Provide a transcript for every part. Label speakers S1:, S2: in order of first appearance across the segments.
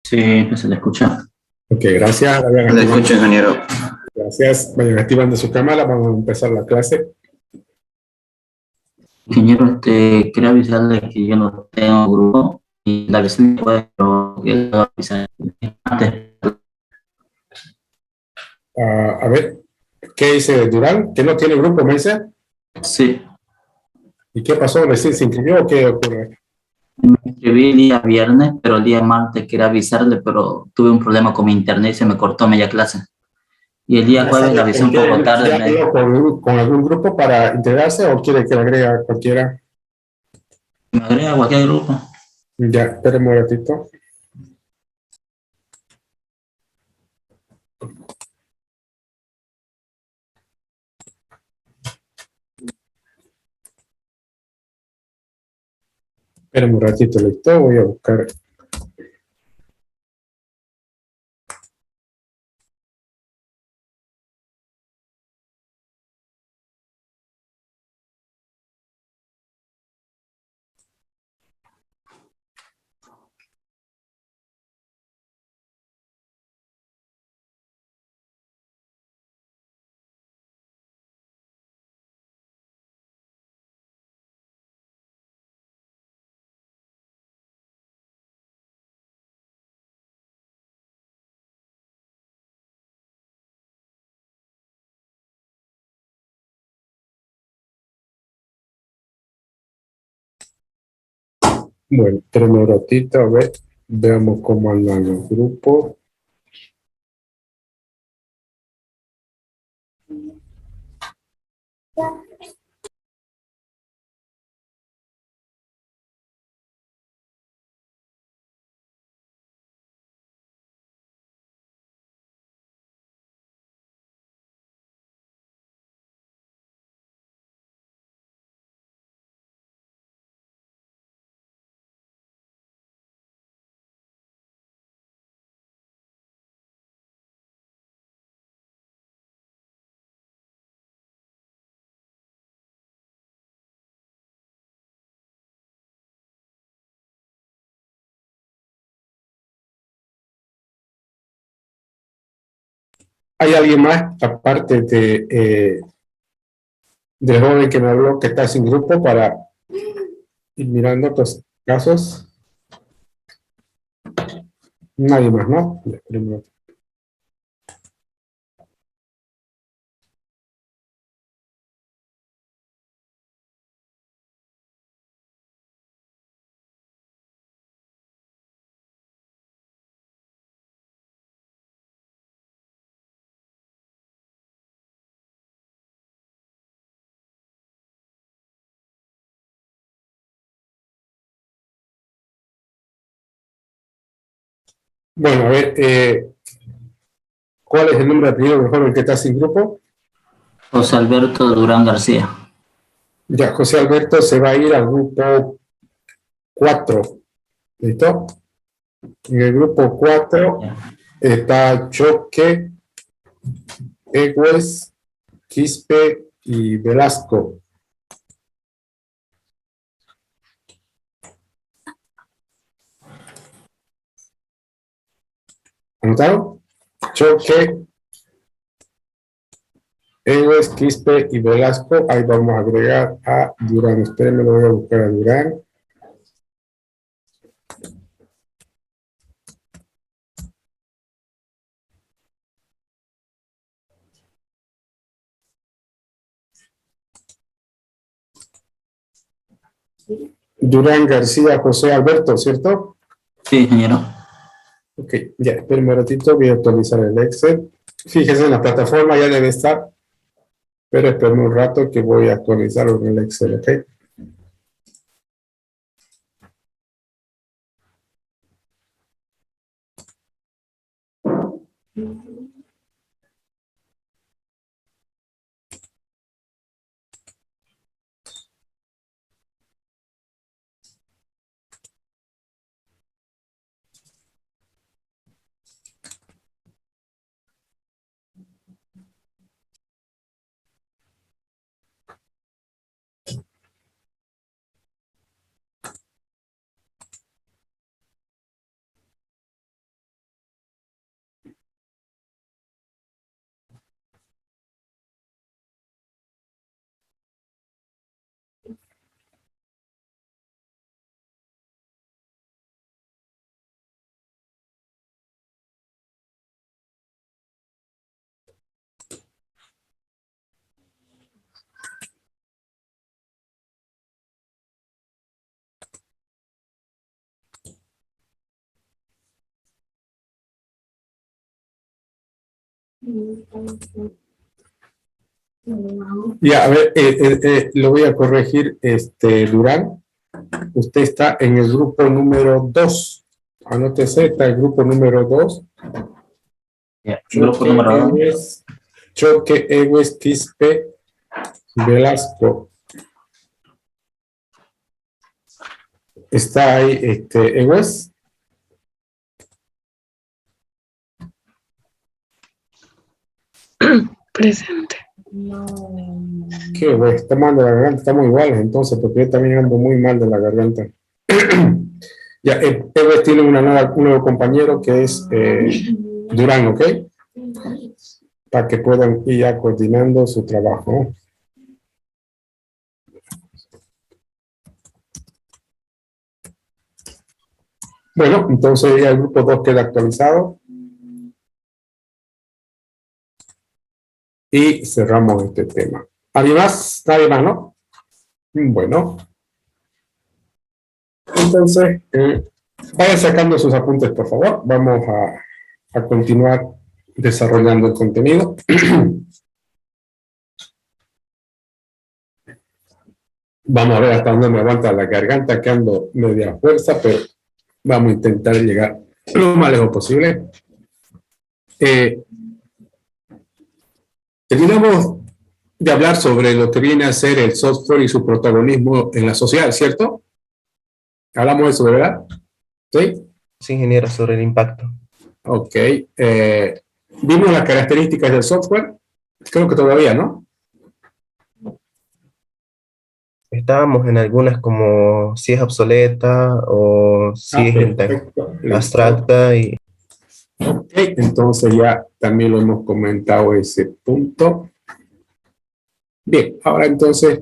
S1: Sí, pues se le escucha.
S2: Ok, gracias.
S3: Le escucho, ingeniero.
S2: Gracias. Vayan activando su cámara. Vamos a empezar la clase.
S1: Ingeniero, quería avisarle que yo no tengo grupo y la vez me puede, pero quiero avisar antes.
S2: A ver, ¿qué dice Durán? ¿Que no tiene grupo, me dice?
S1: Sí,
S2: ¿Y qué pasó? ¿Recién se inscribió o qué ocurre?
S1: me inscribí el día viernes, pero el día martes quería avisarle, pero tuve un problema con mi internet y se me cortó media clase. Y el día
S2: ¿Ya
S1: jueves le
S2: sabe
S1: avisé
S2: con
S1: un poco
S2: quién?
S1: tarde,
S2: ¿Ya habló con algún grupo para integrarse o quiere que le agregue a cualquiera?
S1: me agrega a cualquier grupo.
S2: Ya, espéreme un ratito. Espéreme un ratito, listo. Voy a buscar. Bueno, espéreme un ratito, a ver. Veamos cómo andan los grupos. ¿Hay alguien más, aparte del joven que me habló, que está sin grupo para ir mirando otros casos? Nadie más, ¿no? Espéreme. Bueno, a ver, ¿cuál es el nombre de apellido del joven que está sin grupo?
S1: José Alberto Durán García.
S2: Ya, José Alberto se va a ir al grupo 4. ¿Listo? En el grupo 4 está Choque, Egues, Quispe y Velasco. ¿Anotaron? Choque, Egues, Quispe y Velasco. Ahí vamos a agregar a Durán. Espérenme, lo voy a buscar a Durán. Durán García José Alberto, ¿cierto?
S1: Sí, ingeniero.
S2: Ok, ya, espérenme un ratito, voy a actualizar el Excel. Fíjense en la plataforma, ya debe estar, pero espérenme un rato que voy a actualizarlo en el Excel, ¿ok? Ya, a ver, lo voy a corregir, Durán. Usted está en el grupo número 2. Anótese, está el grupo número 2.
S1: Ya, grupo número 2.
S2: Choque Egues Quispe Velasco. Está ahí, Egues.
S3: Presente.
S2: Qué güey, está mal de la garganta, estamos iguales entonces, porque yo también ando muy mal de la garganta. Ya, Egues tiene un nuevo compañero que es Durán, ¿ok? Para que puedan ir ya coordinando su trabajo. Bueno, entonces ya el grupo 2 queda actualizado. Y cerramos este tema. ¿Alguien más? ¿Nadie más, no? Bueno. Entonces, vayan sacando sus apuntes, por favor. Vamos a continuar desarrollando el contenido. Vamos a ver hasta dónde me aguanta la garganta, que ando media fuerza, pero vamos a intentar llegar lo más lejos posible. Terminamos de hablar sobre lo que viene a ser el software y su protagonismo en la sociedad, ¿cierto? Hablamos de eso, ¿verdad? ¿Sí?
S4: Sí, ingeniero, sobre el impacto.
S2: Ok. ¿Vimos las características del software? Creo que todavía, ¿no?
S4: Estábamos en algunas como si es obsoleta o si es
S2: Perfecto.
S4: abstracta y
S2: Ok, entonces ya también lo hemos comentado ese punto. Bien, ahora entonces,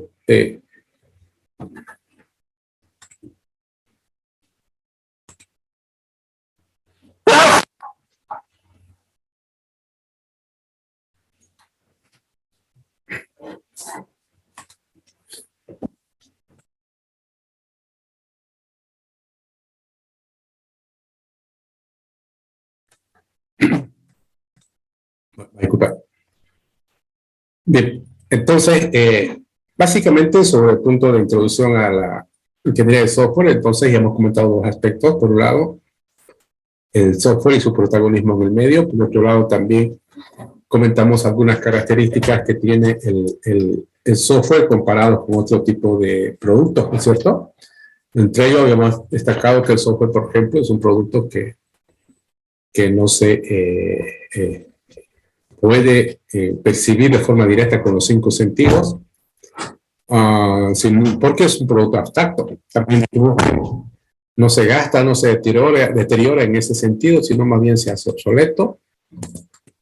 S2: disculpa. Bien, entonces, básicamente sobre el punto de introducción a la ingeniería de software, entonces ya hemos comentado dos aspectos. Por un lado, el software y su protagonismo en el medio. Por otro lado, también comentamos algunas características que tiene el software comparado con otro tipo de productos, ¿no es cierto? Entre ellos habíamos destacado que el software, por ejemplo, es un producto que no se puede percibir de forma directa con los 5 sentidos, porque es un producto abstracto. También no se gasta, no se deteriora en ese sentido, sino más bien se hace obsoleto.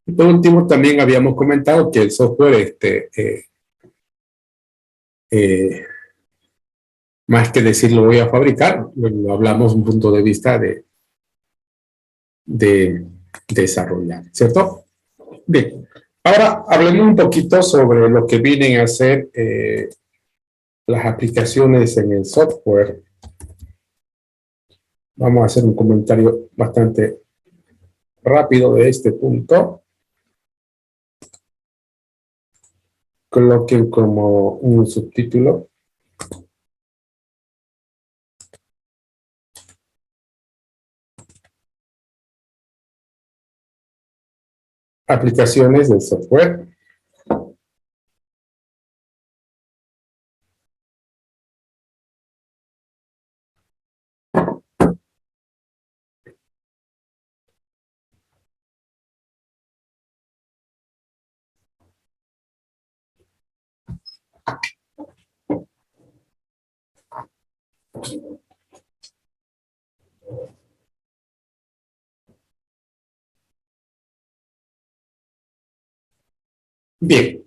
S2: Y por último, también habíamos comentado que el software, más que decir lo voy a fabricar, lo hablamos desde un punto de vista de desarrollar, ¿cierto? Bien, ahora hablemos un poquito sobre lo que vienen a ser las aplicaciones en el software. Vamos a hacer un comentario bastante rápido de este punto. Coloquen como un subtítulo. Aplicaciones del software. Bien,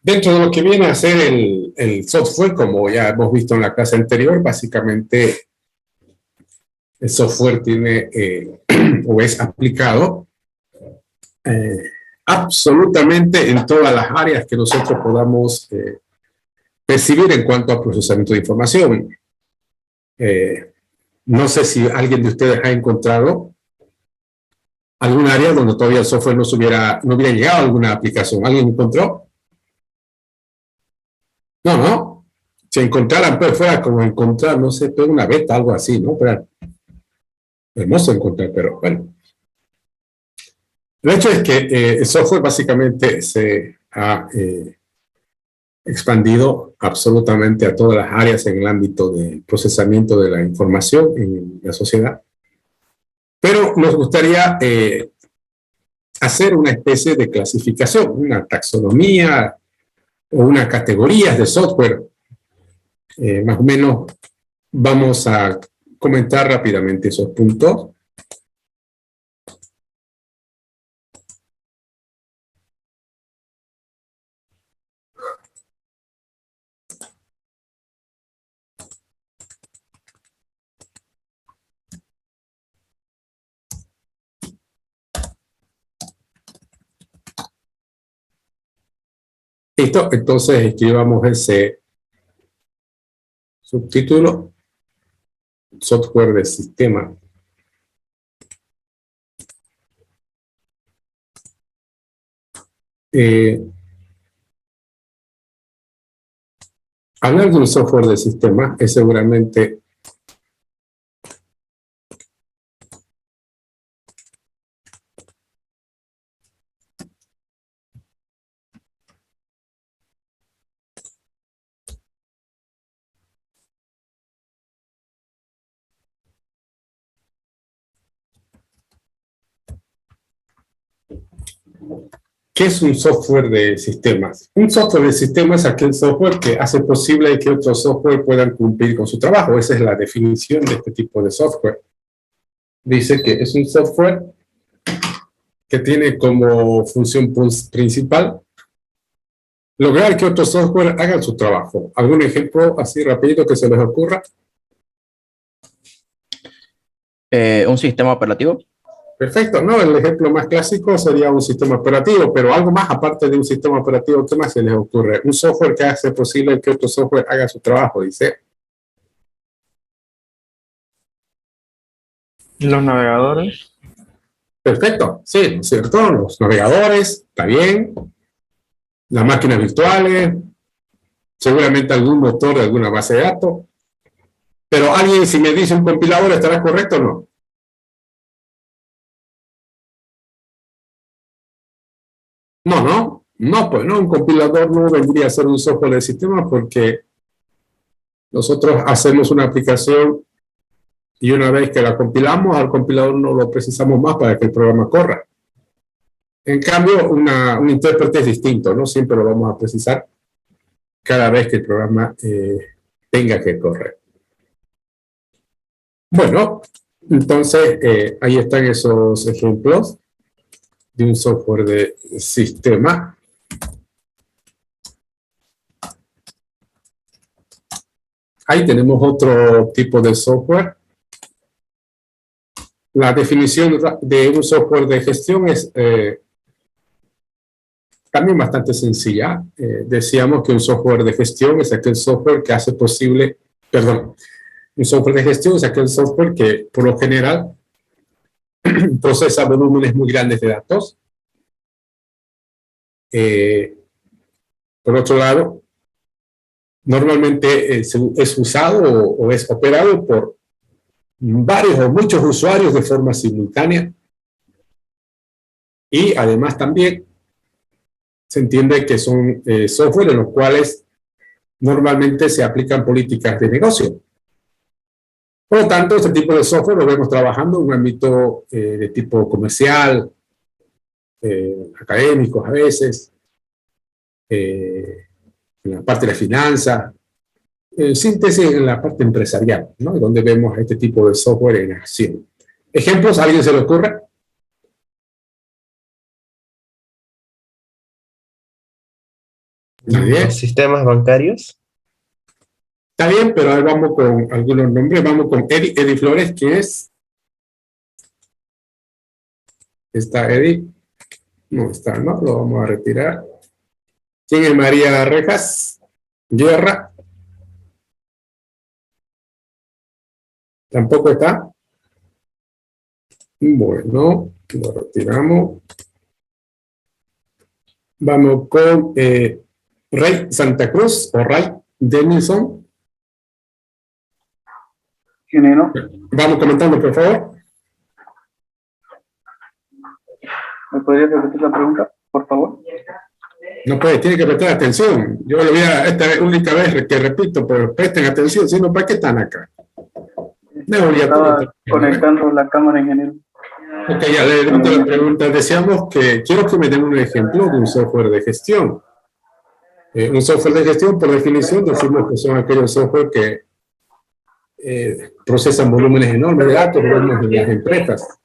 S2: dentro de lo que viene a ser el software, como ya hemos visto en la clase anterior, básicamente el software tiene o es aplicado absolutamente en todas las áreas que nosotros podamos percibir en cuanto a procesamiento de información. No sé si alguien de ustedes ha encontrado algún área donde todavía el software no hubiera llegado a alguna aplicación. ¿Alguien encontró? No, no. Si encontraran, pues fuera como encontrar, no sé, pues una beta, algo así, ¿no? Pero hermoso encontrar, pero bueno. El hecho es que el software básicamente se ha expandido absolutamente a todas las áreas en el ámbito de procesamiento de la información en la sociedad. Pero nos gustaría hacer una especie de clasificación, una taxonomía o una categoría de software. Más o menos vamos a comentar rápidamente esos puntos. Listo, entonces escribamos ese subtítulo, software de sistema. Hablar de un software de sistema es seguramente ¿qué es un software de sistemas? Un software de sistemas es aquel software que hace posible que otros software puedan cumplir con su trabajo. Esa es la definición de este tipo de software. Dice que es un software que tiene como función principal lograr que otros software hagan su trabajo. ¿Algún ejemplo así rapidito que se les ocurra?
S3: Un sistema operativo.
S2: Perfecto, ¿no? El ejemplo más clásico sería un sistema operativo, pero algo más aparte de un sistema operativo, ¿qué más se les ocurre? Un software que hace posible que otro software haga su trabajo, dice.
S5: Los navegadores.
S2: Perfecto, sí, ¿no es cierto? Los navegadores, está bien. Las máquinas virtuales, seguramente algún motor de alguna base de datos. Pero alguien, si me dice un compilador, ¿estará correcto o no? No, pues no, un compilador no vendría a ser un software de sistema porque nosotros hacemos una aplicación y una vez que la compilamos, al compilador no lo precisamos más para que el programa corra. En cambio, un intérprete es distinto, ¿no? Siempre lo vamos a precisar cada vez que el programa tenga que correr. Bueno, entonces ahí están esos ejemplos de un software de sistema. Ahí tenemos otro tipo de software. La definición de un software de gestión es también bastante sencilla. Decíamos que un software de gestión es aquel software que hace posible, perdón, un software de gestión es aquel software que por lo general procesa volúmenes muy grandes de datos. Por otro lado, normalmente es usado o es operado por varios o muchos usuarios de forma simultánea. Y además también se entiende que son software en los cuales normalmente se aplican políticas de negocio. Por lo tanto, este tipo de software lo vemos trabajando en un ámbito de tipo comercial, académicos a veces, en la parte de la finanza, síntesis en la parte empresarial, ¿no? Donde vemos este tipo de software en acción. ¿Ejemplos? ¿A alguien se le ocurre? Nadie.
S4: Los sistemas bancarios.
S2: Está bien, pero ahí vamos con algunos nombres. Vamos con Eddie Flores, ¿quién es? ¿Está Eddie? No está, ¿no? Lo vamos a retirar. ¿Quién es María Rejas? Guerra. Tampoco está. Bueno, lo retiramos. Vamos con Ray Santa Cruz o Ray Denison.
S5: Ingeniero,
S2: Vamos comentando, por favor.
S5: ¿me podría repetir la pregunta, por favor?
S2: No puede, tiene que prestar atención. Yo lo voy a, esta es la única vez que repito, pero presten atención, si no, ¿para qué están acá? No es obligatorio.
S5: Estaba conectando la cámara, ingeniero.
S2: Ok, ya le repito la pregunta. Decíamos que quiero que me den un ejemplo de un software de gestión. Un software de gestión, por definición, decimos que son aquellos software que procesan volúmenes enormes de datos, lo vemos en las empresas.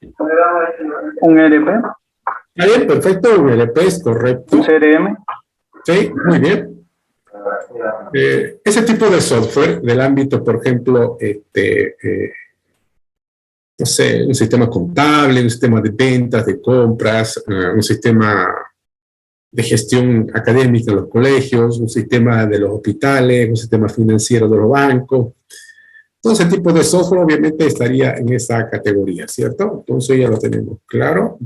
S5: ¿Un ERP?
S2: Está bien, perfecto, un ERP es correcto.
S5: ¿Un CRM?
S2: Sí, muy bien. Ese tipo de software del ámbito, por ejemplo, no sé, un sistema contable, un sistema de ventas, de compras, un sistema de gestión académica en los colegios, un sistema de los hospitales, un sistema financiero de los bancos. Todo ese tipo de software obviamente estaría en esa categoría, ¿cierto? Entonces ya lo tenemos claro.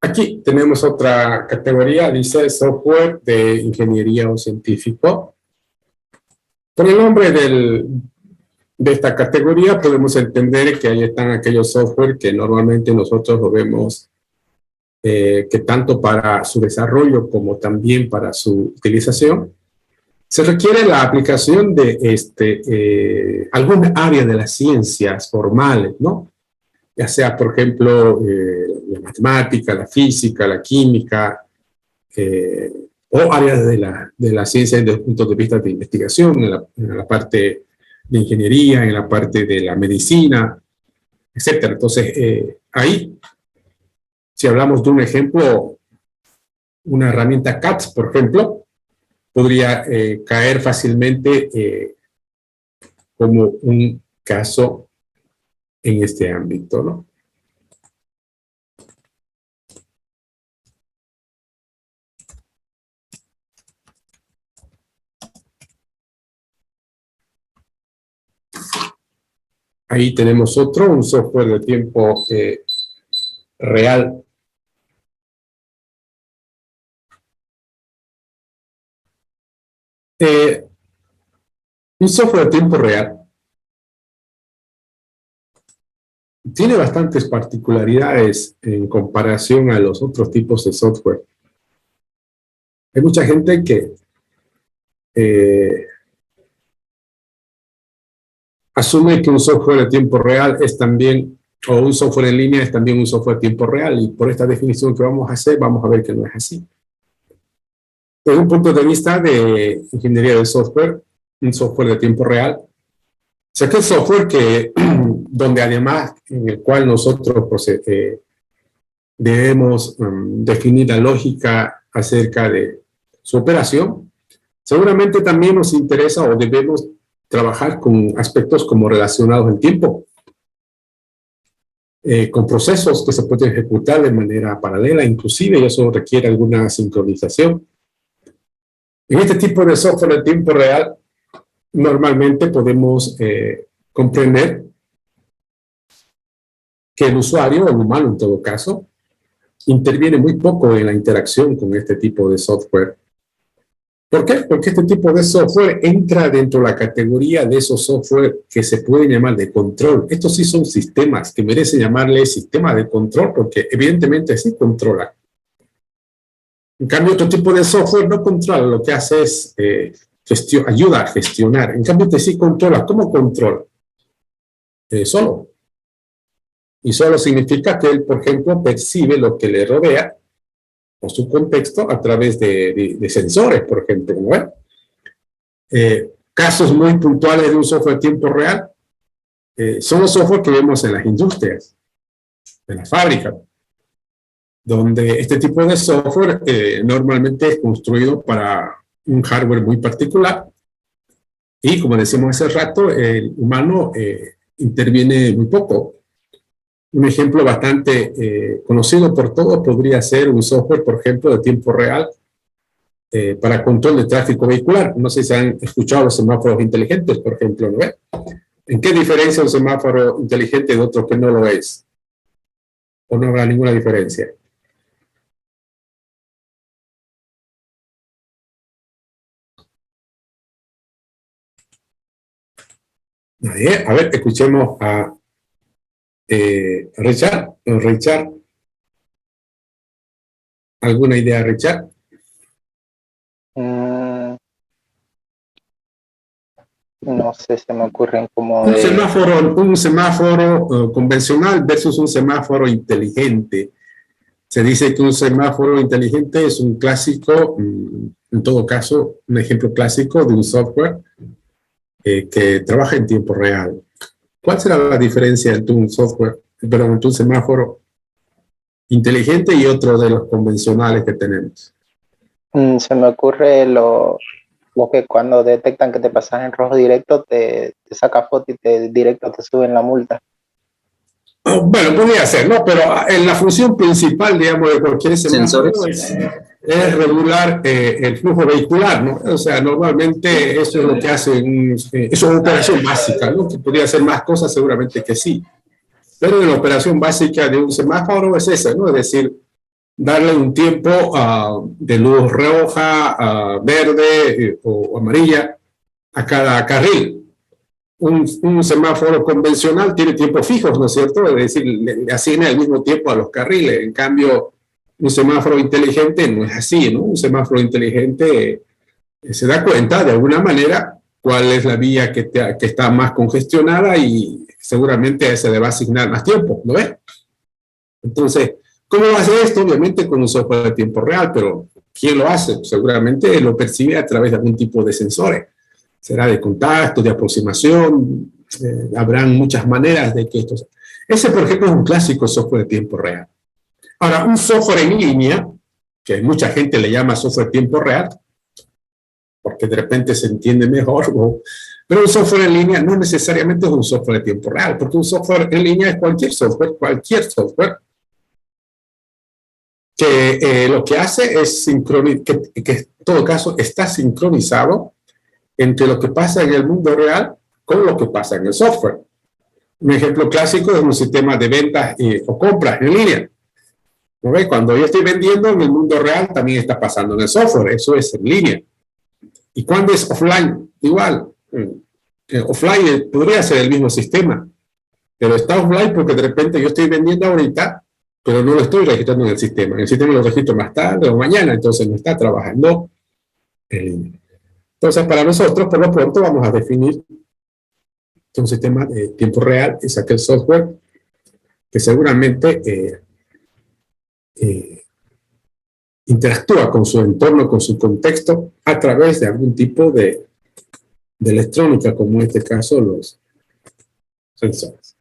S2: Aquí tenemos otra categoría, dice software de ingeniería o científico. Por el nombre de esta categoría podemos entender que ahí están aquellos software que normalmente nosotros lo vemos que tanto para su desarrollo como también para su utilización se requiere la aplicación de alguna área de las ciencias formales, ¿no? Ya sea, por ejemplo, la matemática, la física, la química, o áreas de la ciencia desde el punto de vista de investigación, en la parte de ingeniería, en la parte de la medicina, etcétera. Entonces, ahí, si hablamos de un ejemplo, una herramienta CAT, por ejemplo, podría caer fácilmente como un caso en este ámbito, ¿no? Ahí tenemos otro, un software de tiempo real. Un software de tiempo real tiene bastantes particularidades en comparación a los otros tipos de software. Hay mucha gente que asume que un software de tiempo real es también, o un software en línea es también un software de tiempo real, y por esta definición que vamos a hacer, vamos a ver que no es así. Desde un punto de vista de ingeniería de software, un software de tiempo real, o sea, que es software que, donde además, en el cual nosotros debemos definir la lógica acerca de su operación, seguramente también nos interesa o debemos trabajar con aspectos como relacionados en tiempo, con procesos que se pueden ejecutar de manera paralela, inclusive, y eso requiere alguna sincronización. En este tipo de software de tiempo real, normalmente podemos comprender que el usuario, o el humano en todo caso, interviene muy poco en la interacción con este tipo de software. ¿Por qué? Porque este tipo de software entra dentro de la categoría de esos software que se pueden llamar de control. Estos sí son sistemas que merecen llamarle sistema de control porque evidentemente sí controlan. En cambio, otro tipo de software no controla, lo que hace es ayuda a gestionar. En cambio, este sí controla. ¿Cómo controla? Solo. Y solo significa que él, por ejemplo, percibe lo que le rodea o su contexto a través de sensores, por ejemplo, ¿no? Casos muy puntuales de un software a tiempo real son los software que vemos en las industrias, en las fábricas, donde este tipo de software normalmente es construido para un hardware muy particular Y como decimos hace rato, el humano interviene muy poco. Un ejemplo bastante conocido por todos podría ser un software, por ejemplo, de tiempo real para control de tráfico vehicular. No sé si han escuchado los semáforos inteligentes, por ejemplo, ¿no? ¿En qué diferencia un semáforo inteligente de otro que no lo es? ¿O no habrá ninguna diferencia? Nadie. A ver, escuchemos a Richard. Richard, ¿alguna idea, Richard?
S6: No sé, se me ocurren como
S2: Un
S6: de...
S2: semáforo convencional versus un semáforo inteligente. Se dice que un semáforo inteligente es un clásico, en todo caso, un ejemplo clásico de un software que trabaja en tiempo real. ¿Cuál será la diferencia entre un software, perdón, entre un semáforo inteligente y otro de los convencionales que tenemos?
S6: Se me ocurre lo que cuando detectan que te pasas en rojo directo, te saca foto y directo te suben la multa.
S2: Bueno, podría ser, ¿no? Pero en la función principal, digamos, de cualquier semáforo es regular el flujo vehicular, ¿no? O sea, normalmente eso es lo que hace, eso es una operación básica, ¿no? Que podría hacer más cosas, seguramente que sí. Pero la operación básica de un semáforo es esa, ¿no? Es decir, darle un tiempo de luz roja, verde o amarilla a cada carril. Un semáforo convencional tiene tiempos fijos, ¿no es cierto? Es decir, le asigna el mismo tiempo a los carriles. En cambio, un semáforo inteligente no es así, ¿no? Un semáforo inteligente se da cuenta de alguna manera cuál es la vía que está más congestionada y seguramente a ese le va a asignar más tiempo, ¿no ves? Entonces, ¿cómo va a hacer esto? Obviamente con un software de tiempo real, pero ¿quién lo hace? Seguramente lo percibe a través de algún tipo de sensores. Será de contacto, de aproximación, habrán muchas maneras de que esto... Ese, por ejemplo, es un clásico software de tiempo real. Ahora, un software en línea, que mucha gente le llama software tiempo real, porque de repente se entiende mejor, ¿no? Pero un software en línea no necesariamente es un software de tiempo real, porque un software en línea es cualquier software que lo que hace es que en todo caso está sincronizado entre lo que pasa en el mundo real con lo que pasa en el software. Un ejemplo clásico es un sistema de ventas o compras en línea. ¿No ve? Cuando yo estoy vendiendo en el mundo real, también está pasando en el software. Eso es en línea. ¿Y cuando es offline? Igual. Offline podría ser el mismo sistema, pero está offline porque de repente yo estoy vendiendo ahorita, pero no lo estoy registrando en el sistema. En el sistema lo registro más tarde o mañana, entonces no está trabajando en línea. Entonces, para nosotros, por lo pronto, vamos a definir que un sistema de tiempo real es aquel software que seguramente interactúa con su entorno, con su contexto, a través de algún tipo de electrónica, como en este caso los sensores.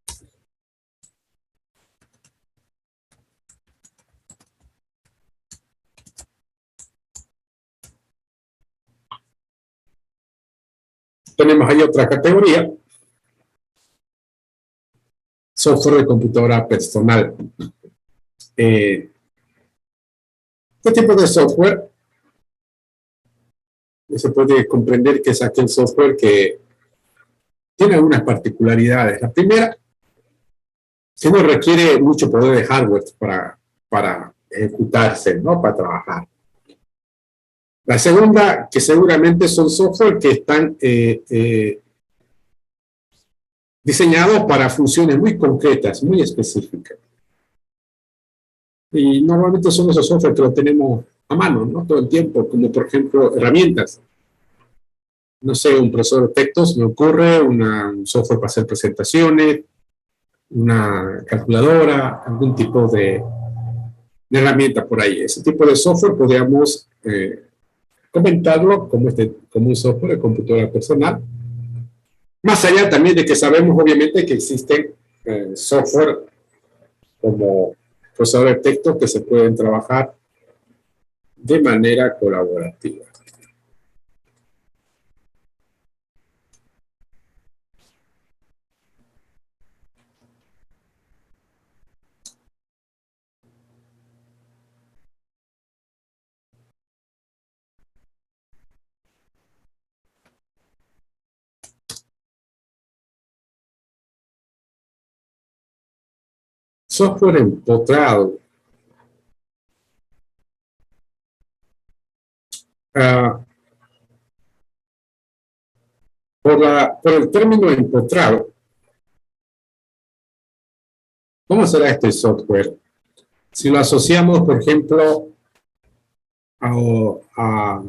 S2: Tenemos ahí otra categoría, software de computadora personal. ¿Qué tipo de software? Se puede comprender que es aquel software que tiene algunas particularidades. La primera, que no requiere mucho poder de hardware para ejecutarse, ¿no? Para trabajar. La segunda, que seguramente son software que están diseñados para funciones muy concretas, muy específicas. Y normalmente son esos software que los tenemos a mano, ¿no? Todo el tiempo, como por ejemplo herramientas. No sé, un procesador de textos, me ocurre, un software para hacer presentaciones, una calculadora, algún tipo de herramienta por ahí. Ese tipo de software podríamos comentarlo como un software de computadora personal. Más allá también de que sabemos obviamente que existen software como procesadores de texto que se pueden trabajar de manera colaborativa. software empotrado. Por el término empotrado, ¿cómo será este software? Si lo asociamos, por ejemplo, a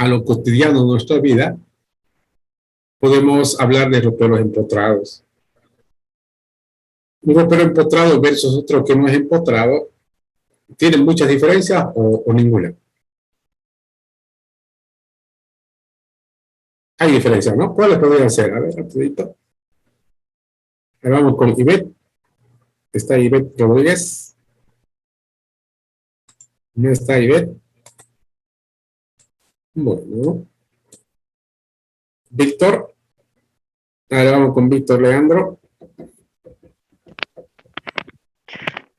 S2: lo cotidiano de nuestra vida, podemos hablar de roperos empotrados. Un ropero empotrado versus otro que no es empotrado, ¿tienen muchas diferencias o ninguna? Hay diferencias, ¿no? ¿Cuáles podrían ser? A ver, rapidito. Ahí vamos con Ivette. Está Ivette Rodríguez. ¿No está Ivette? Bueno. Víctor. Ahora vamos con Víctor Leandro.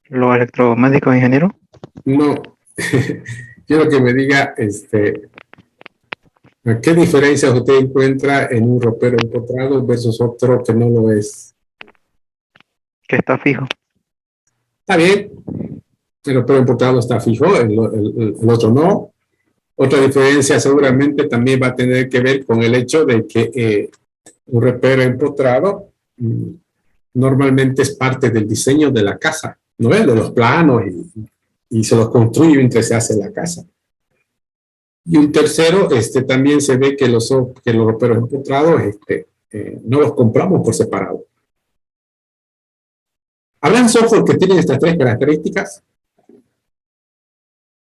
S7: ¿Los electrodomésticos, ingeniero?
S2: No. Quiero que me diga, ¿qué diferencias usted encuentra en un ropero empotrado versus otro que no lo es?
S7: Que está fijo.
S2: Está bien. El ropero empotrado está fijo, el otro no. Otra diferencia seguramente también va a tener que ver con el hecho de que un ropero empotrado normalmente es parte del diseño de la casa, ¿no es? De los planos y se los construye mientras se hace la casa. Y un tercero, también se ve que los roperos empotrados no los compramos por separado. ¿Habrán software que tienen estas tres características?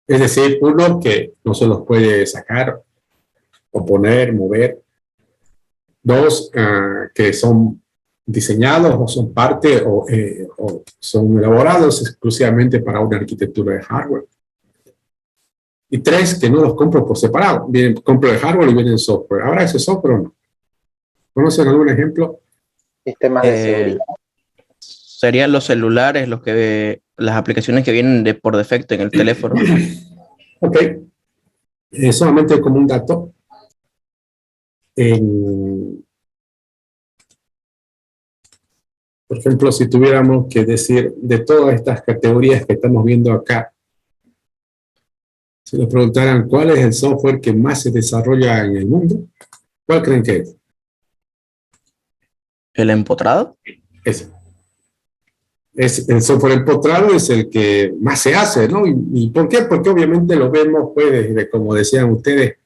S2: Es decir, uno que no se los puede sacar o poner, mover. Dos, que son diseñados o son parte o son elaborados exclusivamente para una arquitectura de hardware. Y tres, que no los compro por separado. Compro el hardware y viene el software. ¿Habrá ese software o no? ¿Conocen algún ejemplo?
S6: Sistemas de seguridad.
S3: Serían los celulares, las aplicaciones que vienen por defecto en el teléfono.
S2: Ok. Solamente como un dato. Por ejemplo, si tuviéramos que decir de todas estas categorías que estamos viendo acá, si nos preguntaran cuál es el software que más se desarrolla en el mundo, ¿cuál creen que es?
S3: ¿El empotrado?
S2: Ese. El software empotrado es el que más se hace, ¿no? ¿Y por qué? Porque obviamente lo vemos, pues, desde, como decían ustedes,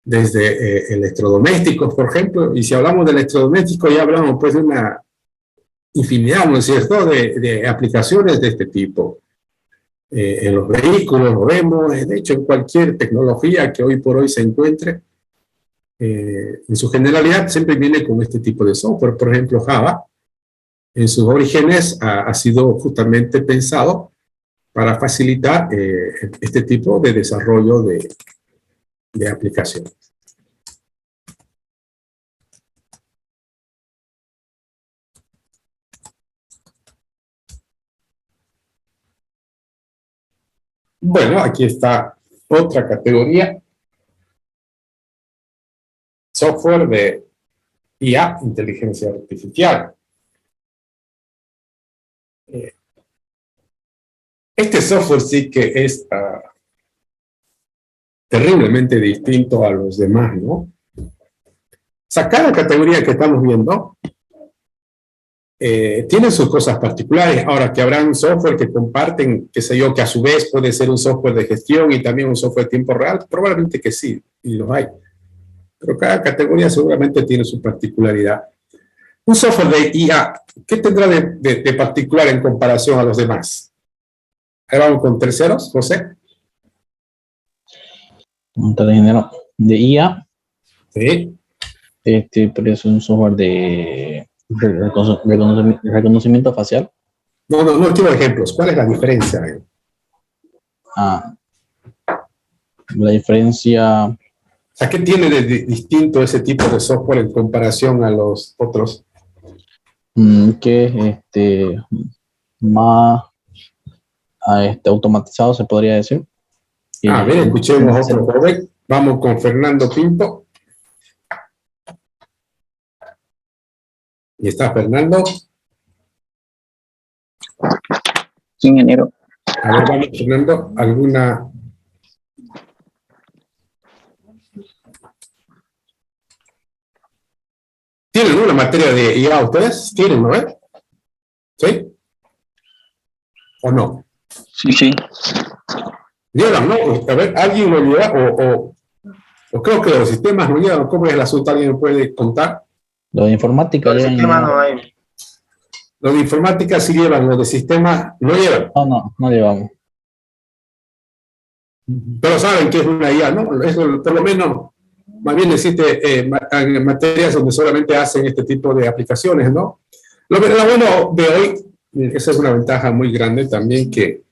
S2: desde electrodomésticos, por ejemplo, y si hablamos de electrodomésticos ya hablamos, pues, de una infinidad, ¿no es cierto?, de aplicaciones de este tipo. En los vehículos lo vemos, de hecho, en cualquier tecnología que hoy por hoy se encuentre, en su generalidad siempre viene con este tipo de software. Por ejemplo, Java, en sus orígenes ha sido justamente pensado para facilitar este tipo de desarrollo de aplicaciones. Bueno, aquí está otra categoría. Software de IA, inteligencia artificial. Este software sí que es terriblemente distinto a los demás, ¿no? O sea, cada categoría que estamos viendo tiene sus cosas particulares. Ahora, que habrán software que comparten, qué sé yo, que a su vez puede ser un software de gestión y también un software de tiempo real, probablemente que sí, y los hay. Pero cada categoría seguramente tiene su particularidad. Un software de IA, ¿qué tendrá de particular en comparación a los demás? Ahí vamos con terceros, José.
S8: Entonces, ingeniero de IA,
S2: Sí.
S8: pero es un software de reconocimiento facial.
S2: No quiero ejemplos. ¿Cuál es la diferencia?
S8: La diferencia,
S2: O sea, ¿qué tiene de distinto ese tipo de software en comparación a los otros?
S8: que es más automatizado, se podría decir.
S2: A ver, escuchemos otro joven. Vamos con Fernando Pinto. Y está Fernando.
S6: Sí, ingeniero.
S2: A ver, vamos, Fernando, ¿alguna? ¿Tienen una materia de IA ustedes? ¿Tienen, no? ¿Sí? ¿O no?
S6: Sí, sí.
S2: Llevan, ¿no? A ver, ¿alguien lo lleva? O creo que los sistemas no llevan. ¿Cómo es el asunto? ¿Alguien me puede contar?
S8: Lo de informática
S4: Los
S8: llevan
S4: sistemas
S8: ya-
S4: no hay.
S2: Los de informática sí llevan, los de sistemas no llevan.
S8: no llevamos.
S2: Pero saben que es una IA, ¿no? Eso, por lo menos, más bien existe en materias donde solamente hacen este tipo de aplicaciones, ¿no? Lo bueno de hoy, esa es una ventaja muy grande también, que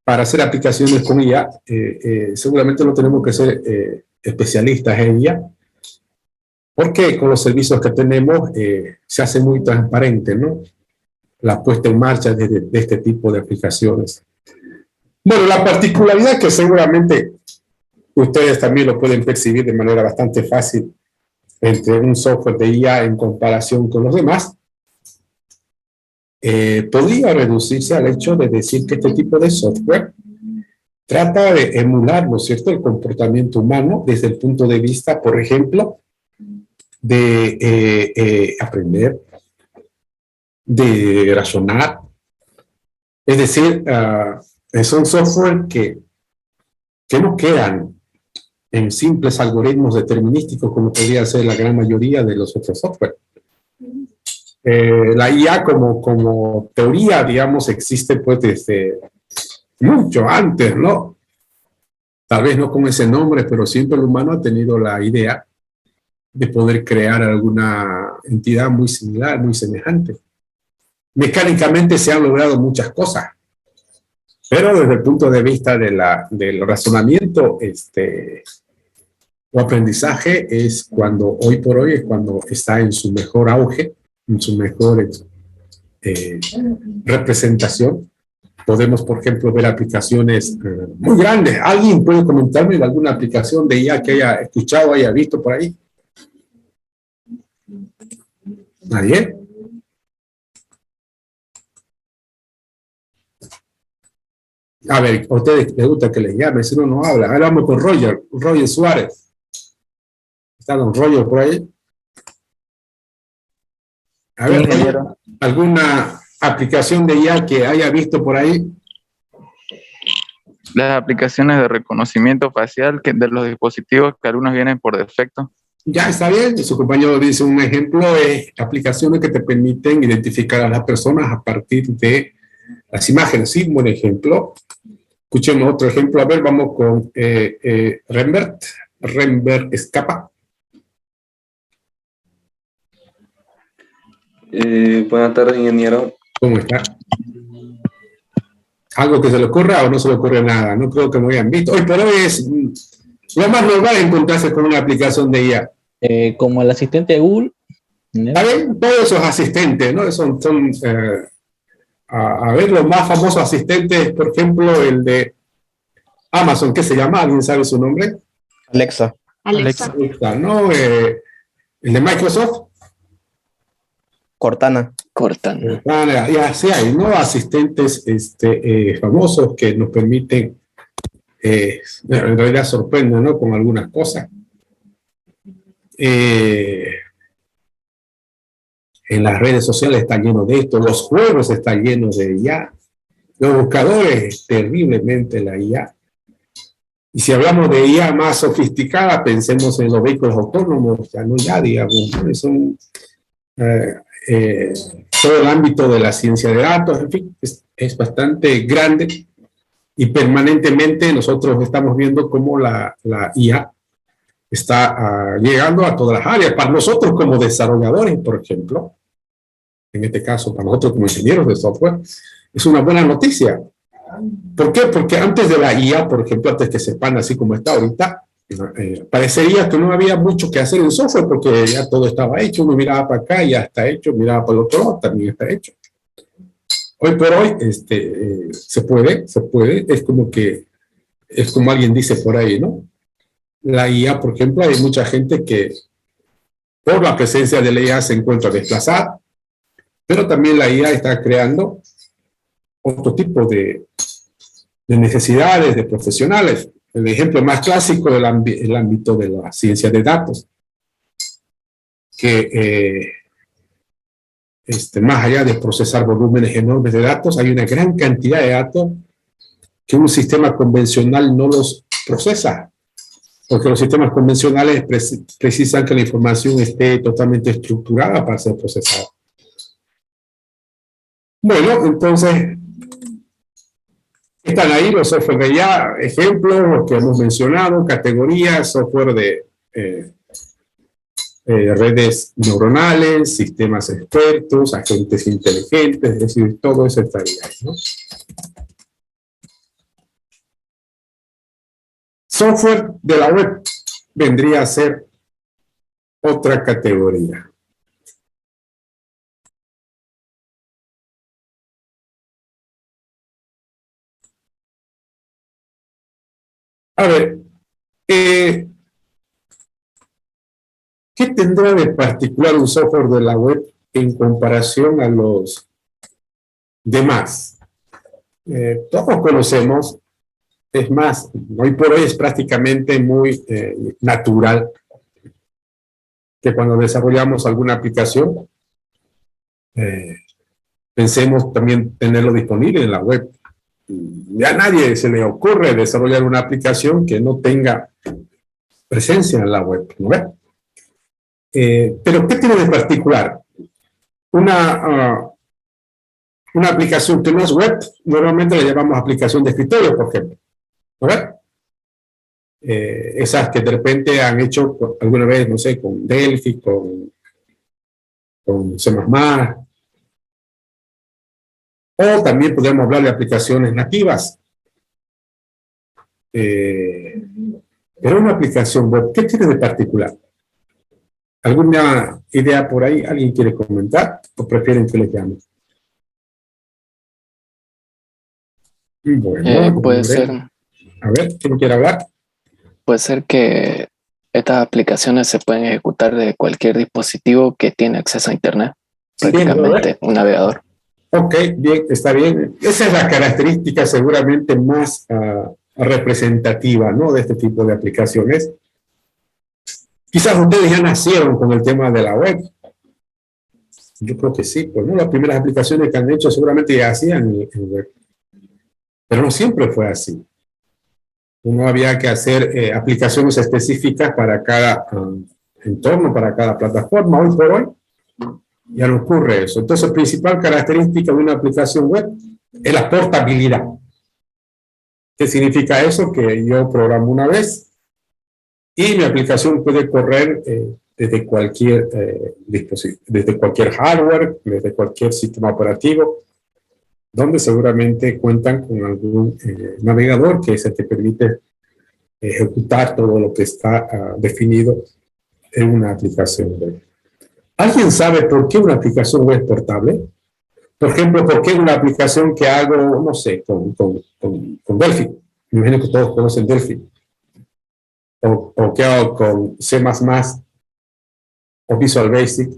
S2: para hacer aplicaciones con IA, seguramente no tenemos que ser especialistas en IA, porque con los servicios que tenemos se hace muy transparente, ¿no? La puesta en marcha de este tipo de aplicaciones. Bueno, la particularidad que seguramente ustedes también lo pueden percibir de manera bastante fácil entre un software de IA en comparación con los demás, podría reducirse al hecho de decir que este tipo de software trata de emular, ¿no es cierto?, el comportamiento humano desde el punto de vista, por ejemplo, de aprender, de razonar. Es decir, son software que no quedan en simples algoritmos determinísticos como podría ser la gran mayoría de los otros software. La IA como teoría, digamos, existe pues desde mucho antes, ¿no? Tal vez no con ese nombre, pero siempre el humano ha tenido la idea de poder crear alguna entidad muy similar, muy semejante. Mecánicamente se han logrado muchas cosas, pero desde el punto de vista del razonamiento o aprendizaje es cuando, hoy por hoy, es cuando está en su mejor auge, en su mejor representación. Podemos, por ejemplo, ver aplicaciones muy grandes. ¿Alguien puede comentarme de alguna aplicación de IA que haya escuchado, haya visto por ahí? ¿Nadie? A ver, a ustedes les gusta que les llame, si no, no habla. Hablamos con Roger Suárez. ¿Está don Roger por ahí? A ver,
S6: ingeniero.
S2: ¿alguna aplicación de IA que haya visto por ahí?
S9: Las aplicaciones de reconocimiento facial de los dispositivos que algunos vienen por defecto.
S2: Ya está bien, su compañero dice un ejemplo es aplicaciones que te permiten identificar a las personas a partir de las imágenes. Sí, buen ejemplo. Escuchemos otro ejemplo. A ver, vamos con Rembert Escapa.
S10: Buenas tardes, ingeniero.
S2: ¿Cómo está? ¿Algo que se le ocurra o no se le ocurre nada? No creo que me hayan visto. Hoy por hoy es lo más normal encontrarse con una aplicación de IA.
S8: Como el asistente de Google.
S2: Está bien, todos esos asistentes, ¿no? A ver, los más famosos asistentes, por ejemplo, el de Amazon, ¿qué se llama? ¿Alguien sabe su nombre?
S4: Alexa.
S9: Alexa.
S2: Alexa, ¿no? El de Microsoft.
S4: Cortana.
S2: Y así hay, ¿no? Asistentes famosos que nos permiten, en realidad sorprenden, ¿no? Con algunas cosas. En las redes sociales está lleno de esto, los juegos están llenos de IA, los buscadores, terriblemente la IA. Y si hablamos de IA más sofisticada, pensemos en los vehículos autónomos, ya no ya, digamos, ¿no? Son todo el ámbito de la ciencia de datos, en fin, es bastante grande y permanentemente nosotros estamos viendo cómo la IA está llegando a todas las áreas. Para nosotros como desarrolladores, por ejemplo, en este caso para nosotros como ingenieros de software, es una buena noticia. ¿Por qué? Porque antes de la IA, por ejemplo, antes que se expanda así como está ahorita, parecería que no había mucho que hacer en software porque ya todo estaba hecho, uno miraba para acá y ya está hecho, miraba para el otro lado, también está hecho. Hoy por hoy se puede, es como alguien dice por ahí, ¿no? La IA, por ejemplo, hay mucha gente que por la presencia de la IA se encuentra desplazada, pero también la IA está creando otro tipo de necesidades de profesionales. El ejemplo más clásico es el ámbito de la ciencia de datos, que más allá de procesar volúmenes enormes de datos, hay una gran cantidad de datos que un sistema convencional no los procesa, porque los sistemas convencionales precisan que la información esté totalmente estructurada para ser procesada. Bueno, entonces, están ahí los software de IA, ejemplos, los que hemos mencionado, categorías, software de redes neuronales, sistemas expertos, agentes inteligentes, es decir, todo eso estaría ahí, ¿no? Software de la web vendría a ser otra categoría. A ver, ¿qué tendrá de particular un software de la web en comparación a los demás? Todos conocemos, es más, hoy por hoy es prácticamente muy natural que cuando desarrollamos alguna aplicación, pensemos también tenerlo disponible en la web. Ya a nadie se le ocurre desarrollar una aplicación que no tenga presencia en la web, ¿no ve? Pero ¿qué tiene de particular? Una aplicación que no es web, normalmente le llamamos aplicación de escritorio, por ejemplo, ¿no ve? Esas que de repente han hecho alguna vez, no sé, con Delphi, con C++, o también podemos hablar de aplicaciones nativas. Pero una aplicación web, ¿qué tiene de particular? ¿Alguna idea por ahí? ¿Alguien quiere comentar? ¿O prefieren que les llame? Bueno,
S11: Puede ser,
S2: a ver, ¿quién quiere hablar?
S11: puede ser que estas aplicaciones se pueden ejecutar de cualquier dispositivo que tiene acceso a Internet, prácticamente un navegador.
S2: Ok, bien, está bien. Esa es la característica seguramente más representativa, ¿no?, de este tipo de aplicaciones. Quizás ustedes ya nacieron con el tema de la web. Yo creo que sí, pues, ¿no? Las primeras aplicaciones que han hecho seguramente ya hacían en web. Pero no siempre fue así. Uno había que hacer aplicaciones específicas para cada entorno, para cada plataforma. Hoy por hoy ya no ocurre eso. Entonces, la principal característica de una aplicación web es la portabilidad. ¿Qué significa eso? Que yo programo una vez y mi aplicación puede correr desde cualquier dispositivo, desde cualquier hardware, desde cualquier sistema operativo, donde seguramente cuentan con algún navegador que se te permite ejecutar todo lo que está definido en una aplicación web. ¿Alguien sabe por qué una aplicación web es portable? Por ejemplo, ¿por qué una aplicación que hago, no sé, con Delphi? Me imagino que todos conocen Delphi. O que hago con C++ o Visual Basic.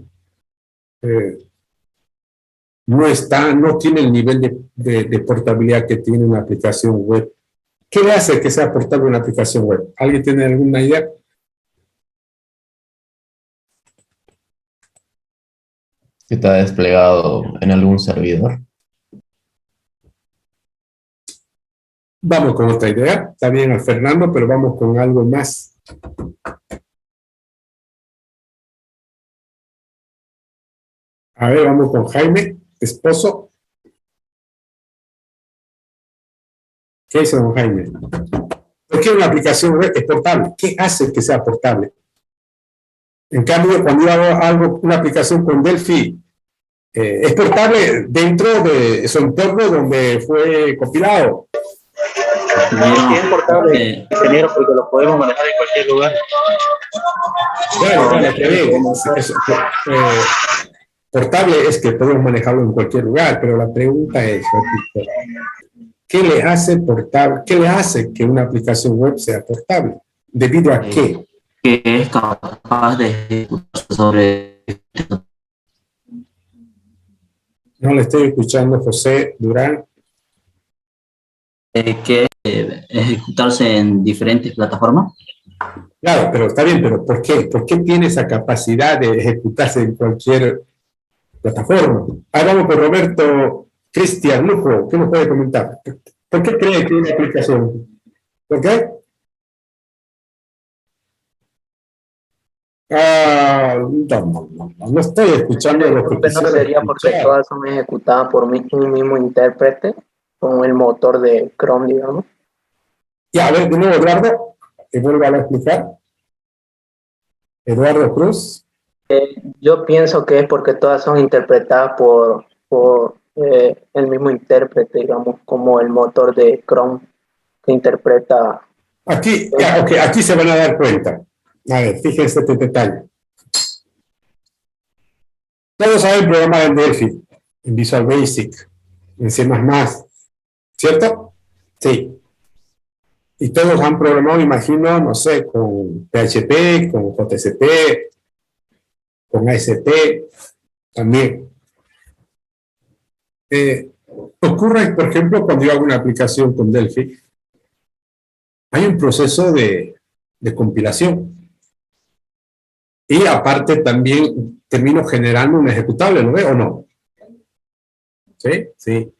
S2: No tiene el nivel de portabilidad que tiene una aplicación web. ¿Qué le hace que sea portable una aplicación web? ¿Alguien tiene alguna idea?
S12: Que está desplegado en algún servidor.
S2: Vamos con otra idea. Está bien, Fernando, pero vamos con algo más. A ver, vamos con Jaime, esposo. ¿Qué dice don Jaime? ¿Por qué una aplicación web es portable? ¿Qué hace que sea portable? En cambio, cuando yo hago una aplicación con Delphi, es portable dentro de su entorno donde fue compilado.
S6: Es portable, ingeniero, porque lo podemos manejar en cualquier lugar.
S2: Claro, está bien. Portable es que podemos manejarlo en cualquier lugar, pero la pregunta es, ¿qué le hace portable? ¿Qué le hace que una aplicación web sea portable? ¿Debido a qué?
S1: Que es capaz de ejecutar sobre
S2: No le estoy escuchando, José Durán.
S1: que ejecutarse en diferentes plataformas.
S2: Claro, pero está bien, pero ¿por qué? ¿Por qué tiene esa capacidad de ejecutarse en cualquier plataforma? Ahora vamos con Roberto Cristian Lujo, ¿qué nos puede comentar? ¿Por qué cree que una aplicación? ¿Por qué? No estoy escuchando lo que
S6: No
S2: quisiera
S6: sería porque
S2: escuchar.
S6: todas son ejecutadas por un mismo intérprete con el motor de Chrome, digamos.
S2: Ya, a ver, de nuevo, Eduardo, que vuelva a explicar. Eduardo Cruz.
S6: Yo pienso que es porque todas son interpretadas por el mismo intérprete, digamos, como el motor de Chrome que interpreta.
S2: Aquí, ya, okay, aquí se van a dar cuenta. A ver, fíjense este detalle. Todos saben programar en Delphi, en Visual Basic, en C++, ¿cierto? Sí. Y todos han programado, imagino, no sé, con PHP, con JCP, con ASP, también. Ocurre, por ejemplo, cuando yo hago una aplicación con Delphi, hay un proceso de compilación. Y aparte también termino generando un ejecutable, ¿lo ve o no? ¿Sí? Sí.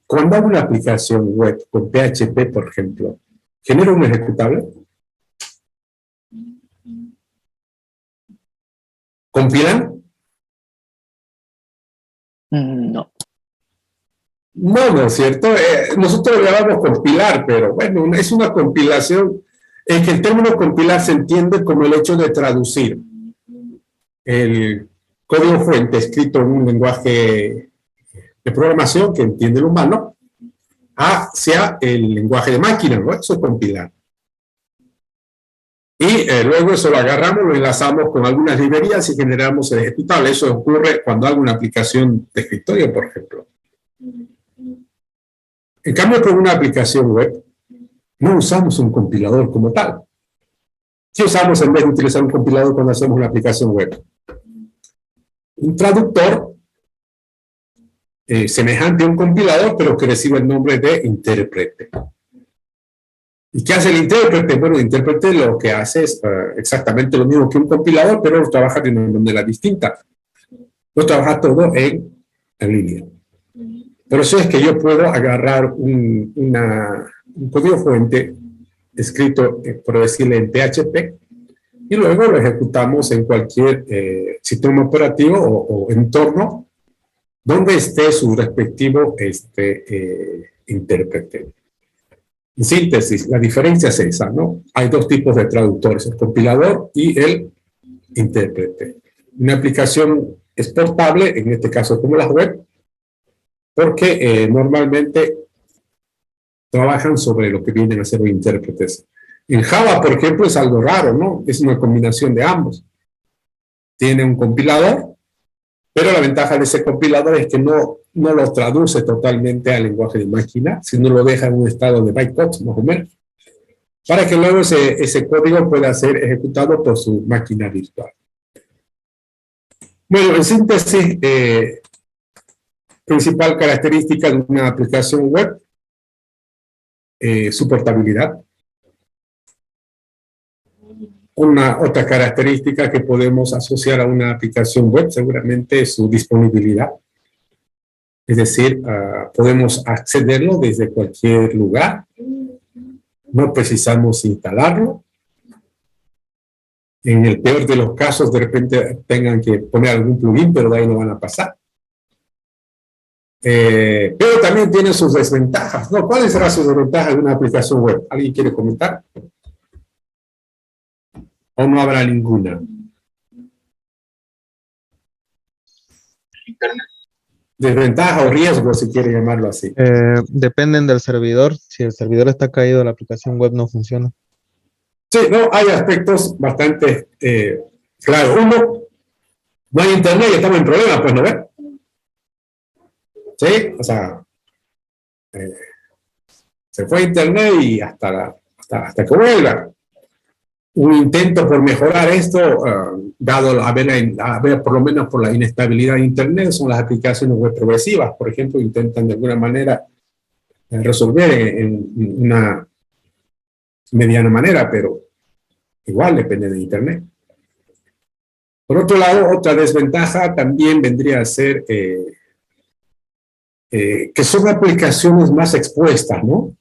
S2: Cuando hago una aplicación web con PHP, por ejemplo, ¿genero un ejecutable? ¿Compilan?
S11: No.
S2: No, no es cierto. Nosotros le llamamos compilar, pero bueno, es una compilación. Es que el término compilar se entiende como el hecho de traducir el código fuente escrito en un lenguaje de programación que entiende el humano hacia el lenguaje de máquina, ¿no? Eso es compilar. Y luego eso lo agarramos, lo enlazamos con algunas librerías y generamos el ejecutable. Eso ocurre cuando hago una aplicación de escritorio, por ejemplo. En cambio, con una aplicación web, no usamos un compilador como tal. ¿Qué usamos en vez de utilizar un compilador cuando hacemos una aplicación web? Un traductor semejante a un compilador, pero que recibe el nombre de intérprete. ¿Y qué hace el intérprete? Bueno, el intérprete lo que hace es exactamente lo mismo que un compilador, pero lo trabaja de una manera distinta. Lo trabaja todo en línea. Por eso es que yo puedo agarrar un código fuente escrito, por decirle, en PHP, y luego lo ejecutamos en cualquier sistema operativo o entorno donde esté su respectivo intérprete. En síntesis, la diferencia es esa, ¿no? Hay dos tipos de traductores, el compilador y el intérprete. Una aplicación es portable, en este caso como las web, porque normalmente trabajan sobre lo que vienen a ser los intérpretes. En Java, por ejemplo, es algo raro, ¿no? Es una combinación de ambos. Tiene un compilador, pero la ventaja de ese compilador es que no lo traduce totalmente al lenguaje de máquina, sino lo deja en un estado de bytecode, más o menos, para que luego ese código pueda ser ejecutado por su máquina virtual. Bueno, en síntesis, principal característica de una aplicación web, su portabilidad. Una otra característica que podemos asociar a una aplicación web seguramente es su disponibilidad. Es decir, podemos accederlo desde cualquier lugar. No precisamos instalarlo. En el peor de los casos, de repente tengan que poner algún plugin, pero de ahí no van a pasar. Pero también tiene sus desventajas, ¿no? ¿Cuáles serán sus desventajas de una aplicación web? ¿Alguien quiere comentar? ¿O no habrá ninguna? Desventaja o riesgo, si quiere llamarlo así.
S13: Dependen del servidor. Si el servidor está caído, la aplicación web no funciona.
S2: Sí, no, hay aspectos bastante claros. Uno, no hay internet y estamos en problemas, pues, ¿no ves? Sí, o sea, se fue a internet y hasta que vuelva. un intento por mejorar esto, dado haber por lo menos por la inestabilidad de Internet, son las aplicaciones web progresivas. Por ejemplo, intentan de alguna manera resolver en una mediana manera, pero igual depende de Internet. Por otro lado, otra desventaja también vendría a ser que son aplicaciones más expuestas, ¿no?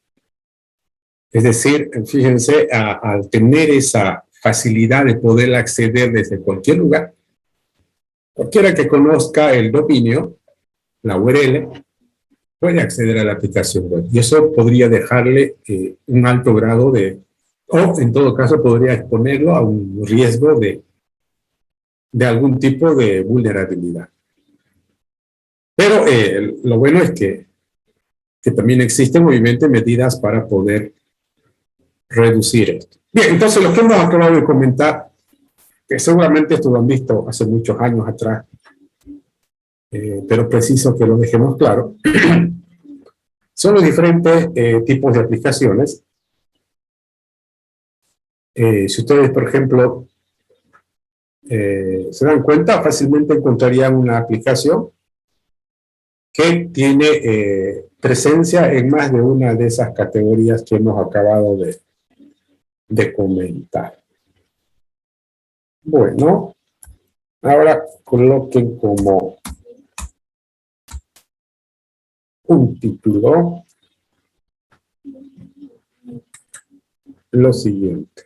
S2: Es decir, fíjense, al tener esa facilidad de poder acceder desde cualquier lugar, cualquiera que conozca el dominio, la URL, puede acceder a la aplicación web. Y eso podría dejarle un alto grado o en todo caso podría exponerlo a un riesgo de algún tipo de vulnerabilidad. Pero lo bueno es que también existen obviamente medidas para poder reducir esto. Bien, entonces lo que hemos acabado de comentar, que seguramente esto lo han visto hace muchos años atrás, pero preciso que lo dejemos claro, son los diferentes tipos de aplicaciones. Si ustedes, por ejemplo, se dan cuenta, fácilmente encontrarían una aplicación que tiene presencia en más de una de esas categorías que hemos acabado de comentar. Bueno, ahora coloquen como un título lo siguiente.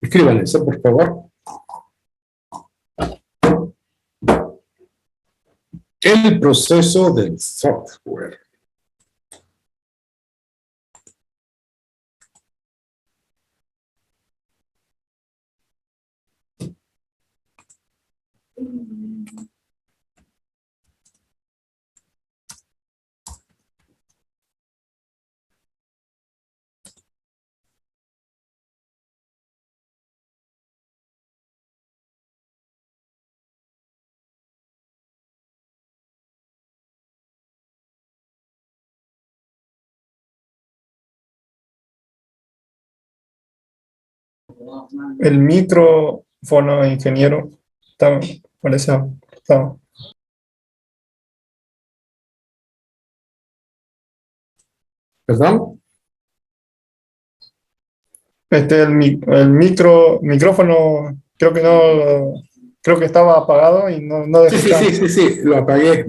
S2: Escriban eso, por favor. El proceso del software.
S5: El micrófono, ingeniero, está.
S2: ¿Perdón?
S5: El micrófono, creo que estaba apagado y no dejó.
S2: Sí, lo apagué.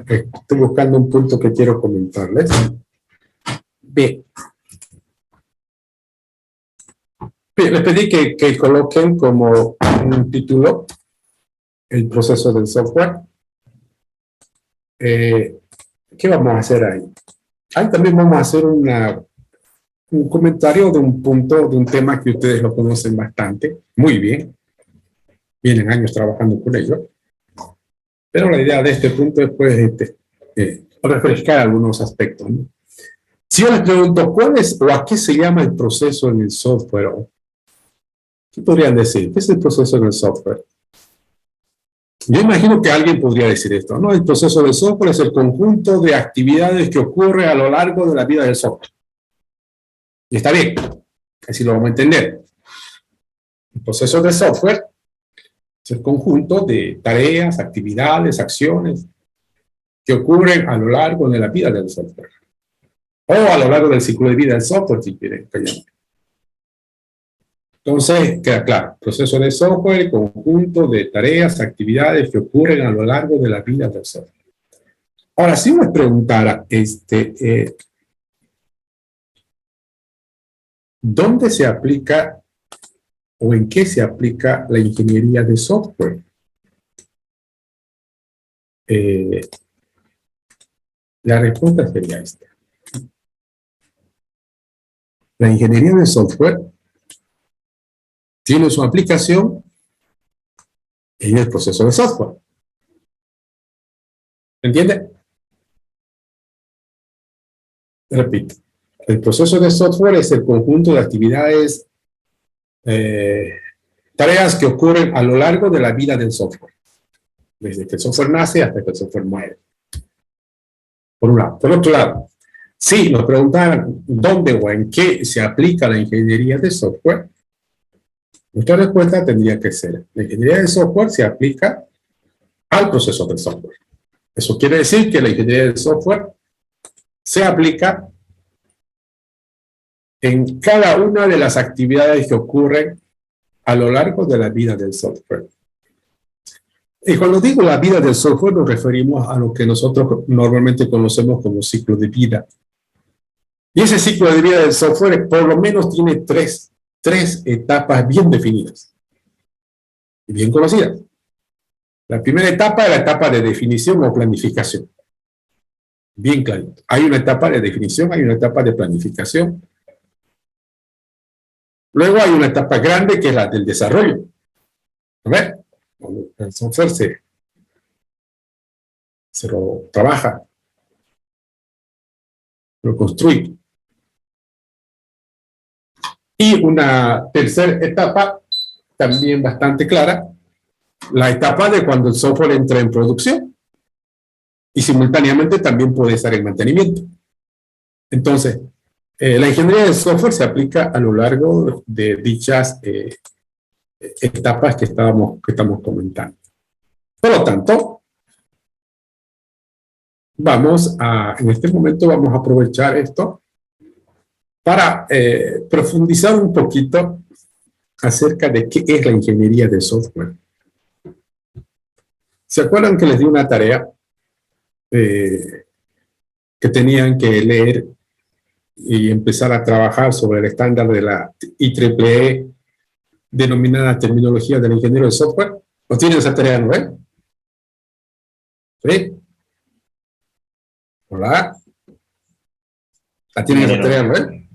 S2: Estoy buscando un punto que quiero comentarles. Bien. Bien, les pedí que coloquen como un título el proceso del software. ¿Qué vamos a hacer ahí? Ahí también vamos a hacer un comentario de un punto, de un tema que ustedes lo conocen bastante, muy bien. Vienen años trabajando con ello. Pero la idea de este punto es pues, refrescar algunos aspectos, ¿no? Si yo les pregunto, ¿cuál es o a qué se llama el proceso en el software? ¿Qué podrían decir? ¿Qué es el proceso en el software? Yo imagino que alguien podría decir esto, ¿no? El proceso del software es el conjunto de actividades que ocurre a lo largo de la vida del software. Y está bien, así lo vamos a entender. El proceso del software es el conjunto de tareas, actividades, acciones que ocurren a lo largo de la vida del software. O a lo largo del ciclo de vida del software, si quieren. Entonces, queda claro, proceso de software, conjunto de tareas, actividades que ocurren a lo largo de la vida del software. Ahora, si uno les preguntara, ¿dónde se aplica o en qué se aplica la ingeniería de software? La respuesta sería esta. La ingeniería de software tiene su aplicación en el proceso de software. ¿Entiende? Repito, el proceso de software es el conjunto de actividades, tareas que ocurren a lo largo de la vida del software, desde que el software nace hasta que el software muere. Por un lado. Por otro lado, si nos preguntaran dónde o en qué se aplica la ingeniería de software, nuestra respuesta tendría que ser: la ingeniería de software se aplica al proceso del software. Eso quiere decir que la ingeniería del software se aplica en cada una de las actividades que ocurren a lo largo de la vida del software. Y cuando digo la vida del software, nos referimos a lo que nosotros normalmente conocemos como ciclo de vida. Y ese ciclo de vida del software por lo menos tiene tres etapas bien definidas y bien conocidas. La primera etapa es la etapa de definición o planificación. Bien clarito. Hay una etapa de definición, hay una etapa de planificación. Luego hay una etapa grande que es la del desarrollo. A ver, cuando el software se lo trabaja, lo construye. Y una tercera etapa, también bastante clara, la etapa de cuando el software entra en producción. Y simultáneamente también puede estar en mantenimiento. Entonces, la ingeniería del software se aplica a lo largo de dichas etapas que estamos comentando. Por lo tanto, en este momento vamos a aprovechar esto para profundizar un poquito acerca de qué es la ingeniería de software. ¿Se acuerdan que les di una tarea que tenían que leer y empezar a trabajar sobre el estándar de la IEEE denominada terminología del ingeniero de software? ¿No tienen esa tarea, no ven? ¿Sí? Hola. ¿La tienen esa tarea, no ven?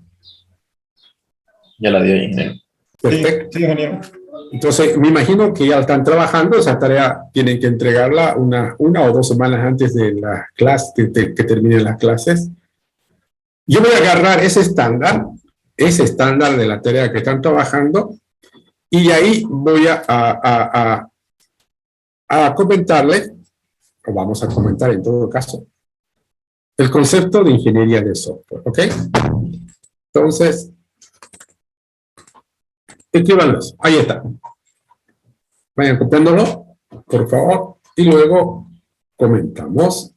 S12: Ya la dio, ingeniero.
S2: Perfecto. Sí, ingeniero. Entonces, me imagino que ya están trabajando. Esa tarea tienen que entregarla una o 2 semanas antes de la clase, que terminen las clases. Yo voy a agarrar ese estándar de la tarea que están trabajando, y ahí voy a comentarles, o vamos a comentar en todo caso, el concepto de ingeniería de software, ¿ok? Entonces, escríbanlos, ahí está. Vayan copiándolo, por favor, y luego comentamos.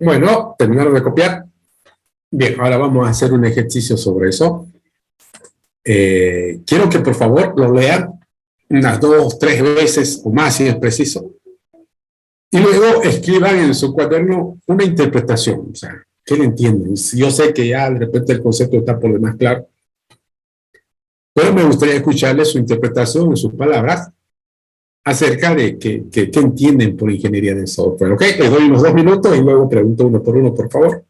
S2: Bueno, terminaron de copiar. Bien, ahora vamos a hacer un ejercicio sobre eso. Quiero que por favor lo lean unas 2, 3 veces o más si es preciso. Y luego escriban en su cuaderno una interpretación. O sea, ¿qué le entienden? Yo sé que ya de repente el concepto está por demás claro, pero me gustaría escucharles su interpretación en sus palabras acerca de qué entienden por ingeniería de software. ¿Ok? Les doy unos 2 minutos y luego pregunto uno por uno, por favor.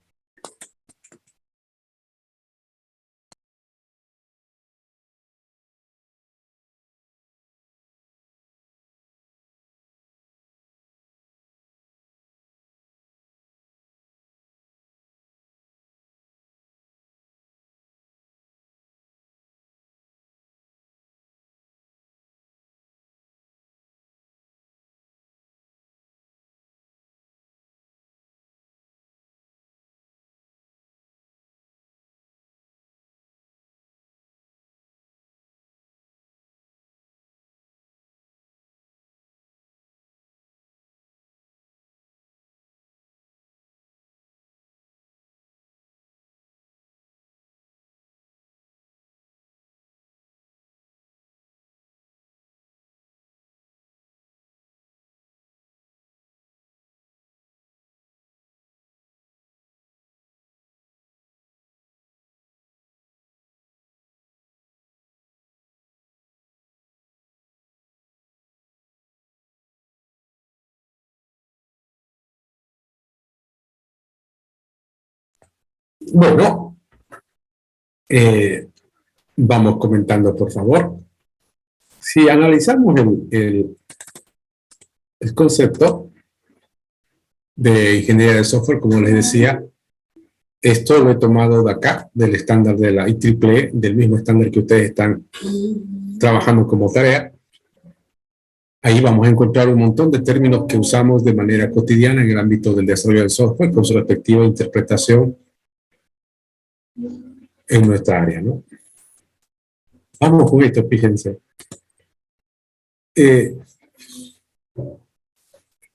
S2: Bueno, vamos comentando, por favor. Si analizamos el concepto de ingeniería de software, como les decía, esto lo he tomado de acá, del estándar de la IEEE, del mismo estándar que ustedes están trabajando como tarea. Ahí vamos a encontrar un montón de términos que usamos de manera cotidiana en el ámbito del desarrollo del software con su respectiva interpretación en nuestra área, ¿no? Vamos con esto, fíjense.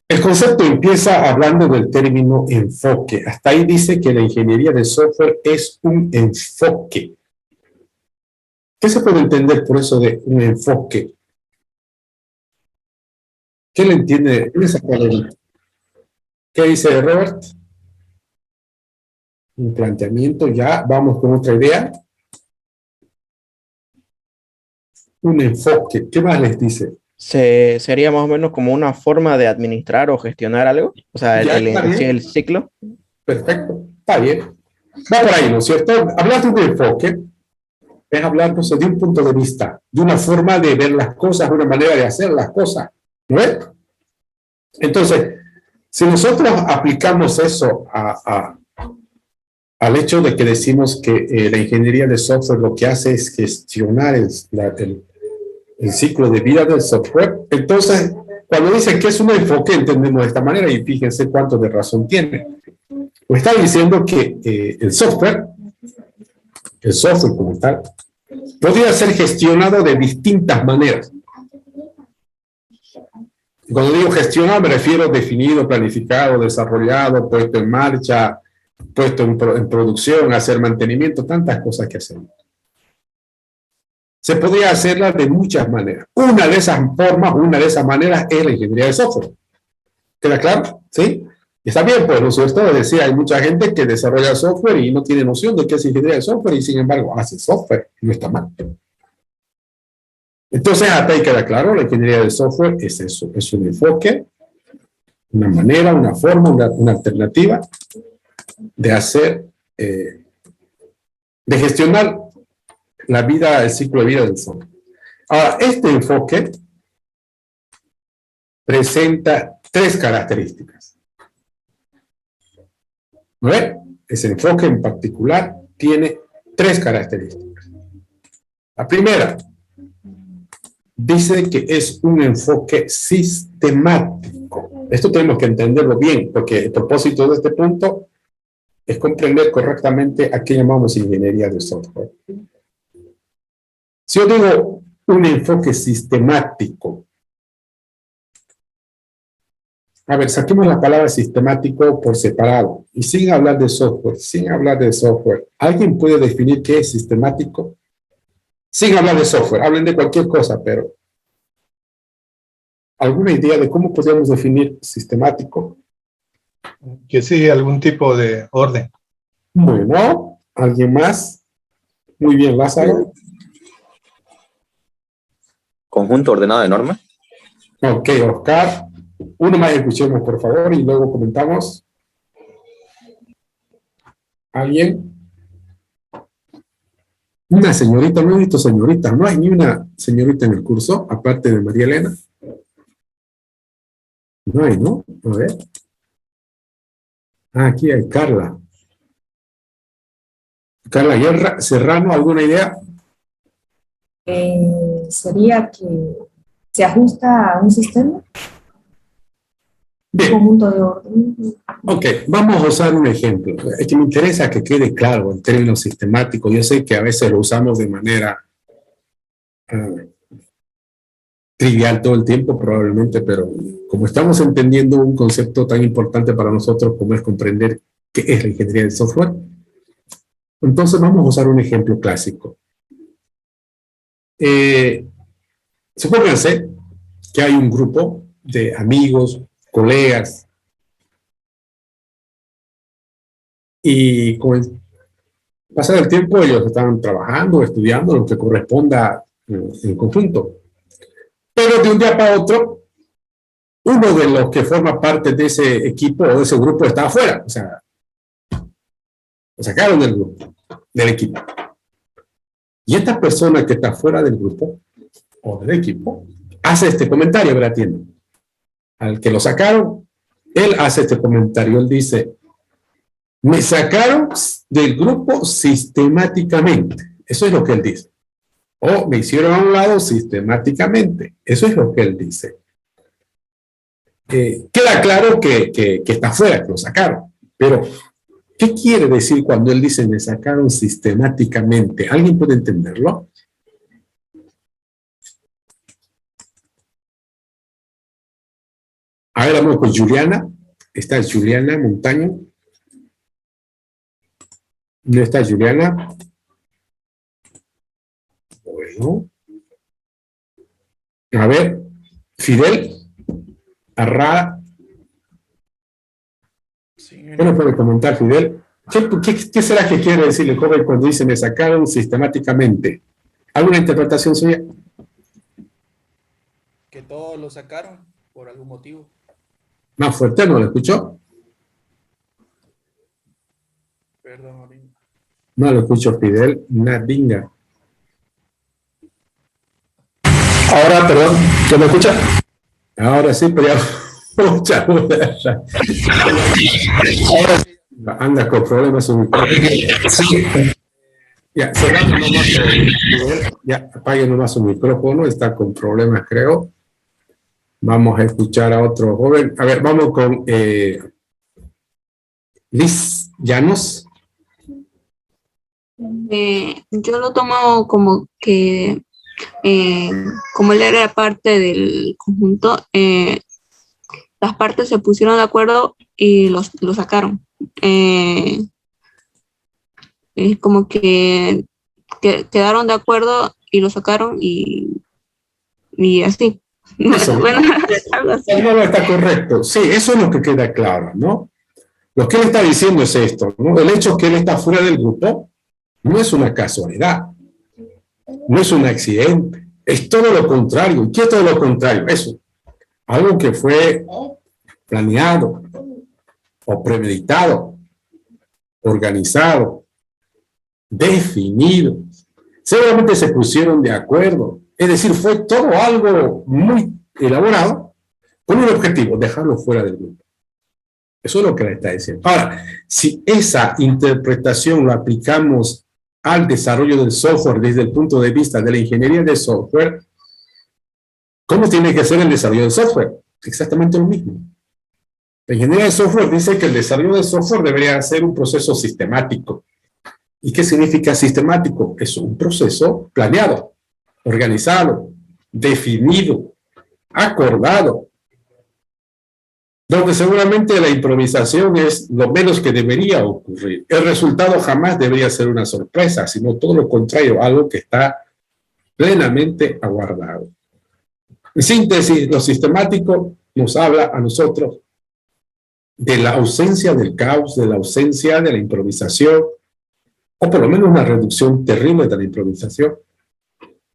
S2: El concepto empieza hablando del término enfoque. Hasta ahí dice que la ingeniería de software es un enfoque. ¿Qué se puede entender por eso de un enfoque? ¿Qué le entiende en esa palabra? ¿Qué dice Robert? Un planteamiento, ya, vamos con otra idea. Un enfoque, ¿qué más les dice?
S3: Sería más o menos como una forma de administrar o gestionar algo, o sea,
S2: Ya, está bien.
S3: el ciclo.
S2: Perfecto, está bien. Va por ahí, ¿no es cierto? Hablar de un enfoque es hablar, no sé, de un punto de vista, de una forma de ver las cosas, de una manera de hacer las cosas, ¿no es? Entonces, si nosotros aplicamos eso al hecho de que decimos que la ingeniería de software lo que hace es gestionar el ciclo de vida del software, entonces, cuando dicen que es un enfoque, entendemos de esta manera, y fíjense cuánto de razón tiene. Pues está diciendo que el software como tal, podría ser gestionado de distintas maneras. Cuando digo gestionado me refiero definido, planificado, desarrollado, puesto en marcha, puesto en producción, hacer mantenimiento, tantas cosas que hacemos. Se podría hacerla de muchas maneras. Una de esas formas, una de esas maneras es la ingeniería de software. ¿Queda claro? ¿Sí? Y está bien, pues, ¿no es cierto? Es decir, hay mucha gente que desarrolla software y no tiene noción de qué es ingeniería de software y sin embargo hace software y no está mal. Entonces, hasta ahí queda claro, la ingeniería de software es eso, es un enfoque, una manera, una forma, una alternativa de hacer, de gestionar la vida, el ciclo de vida del software. Ahora, este enfoque presenta tres características. ¿No ves? Ese enfoque en particular tiene tres características. La primera, dice que es un enfoque sistemático. Esto tenemos que entenderlo bien, porque el propósito de este punto es comprender correctamente a qué llamamos ingeniería de software. Si yo digo un enfoque sistemático, a ver, saquemos la palabra sistemático por separado y sin hablar de software, ¿alguien puede definir qué es sistemático? Sin hablar de software, hablen de cualquier cosa, pero ¿alguna idea de cómo podríamos definir sistemático?
S13: Que sigue algún tipo de orden.
S2: Bueno, ¿alguien más? Muy bien, Lázaro.
S10: Conjunto ordenado de normas.
S2: Ok, Oscar. Uno más escuchemos, por favor, y luego comentamos. ¿Alguien? Una señorita, no he visto señorita, no hay ni una señorita en el curso, aparte de María Elena. No hay, ¿no? A ver. Ah, aquí hay Carla. Carla Guerra, Serrano, ¿alguna idea?
S14: Sería que se ajusta a un sistema.
S2: Bien.
S14: Conjunto de orden.
S2: Ok, vamos a usar un ejemplo. Es que me interesa que quede claro el término sistemático. Yo sé que a veces lo usamos de manera trivial todo el tiempo, probablemente, pero como estamos entendiendo un concepto tan importante para nosotros como es comprender qué es la ingeniería del software, entonces vamos a usar un ejemplo clásico. Supónganse que hay un grupo de amigos, colegas, y con el pasar del tiempo ellos están trabajando, estudiando, lo que corresponda en conjunto. Pero de un día para otro, uno de los que forma parte de ese equipo o de ese grupo está afuera. O sea, Lo sacaron del grupo, del equipo. Y esta persona que está fuera del grupo o del equipo hace este comentario, Gratiendo. Al que lo sacaron, él hace este comentario. Él dice: me sacaron del grupo sistemáticamente. Eso es lo que él dice. O me hicieron a un lado sistemáticamente. Eso es lo que él dice. Queda claro que está fuera, que lo sacaron. Pero, ¿qué quiere decir cuando él dice me sacaron sistemáticamente? ¿Alguien puede entenderlo? A ver, vamos con Juliana. ¿Está Juliana Montaño? ¿No está Juliana? Bueno. A ver, Fidel Arrada. Bueno, puede comentar, Fidel. ¿Qué será que quiere decir el joven cuando dice me sacaron sistemáticamente? ¿Alguna interpretación suya?
S3: Que todos lo sacaron por algún motivo.
S2: Más fuerte, ¿no lo escuchó?
S3: Perdón, amigo.
S2: No lo escucho, Fidel. Nadinga.
S15: Ahora, perdón, ¿ya me escucha?
S2: Ahora sí, pero ya mucha anda con problemas su micrófono.
S15: Sí.
S2: Ya, cerrando nomás Fidel. Ya, apague nomás su micrófono. Está con problemas, creo. Vamos a escuchar a otro joven. A ver, vamos con Liz Llanos.
S16: Yo lo tomo como que, como él era parte del conjunto, las partes se pusieron de acuerdo y lo sacaron. Es como que quedaron de acuerdo y lo sacaron y así.
S2: Eso.
S16: Bueno, algo así.
S2: No, está correcto. Sí, eso es lo que queda claro, ¿no? Lo que él está diciendo es esto, ¿no? El hecho que él está fuera del grupo no es una casualidad, no es un accidente, es todo lo contrario. ¿Y qué es todo lo contrario? Eso, algo que fue planeado o premeditado, organizado, definido. Seguramente se pusieron de acuerdo. Es decir, fue todo algo muy elaborado con un objetivo, dejarlo fuera del grupo. Eso es lo que le está diciendo. Ahora, si esa interpretación la aplicamos al desarrollo del software desde el punto de vista de la ingeniería de software, ¿cómo tiene que ser el desarrollo del software? Exactamente lo mismo. La ingeniería de software dice que el desarrollo del software debería ser un proceso sistemático. ¿Y qué significa sistemático? Es un proceso planeado, organizado, definido, acordado, donde seguramente la improvisación es lo menos que debería ocurrir. El resultado jamás debería ser una sorpresa, sino todo lo contrario, algo que está plenamente aguardado. En síntesis, lo sistemático nos habla a nosotros de la ausencia del caos, de la ausencia de la improvisación, o por lo menos una reducción terrible de la improvisación,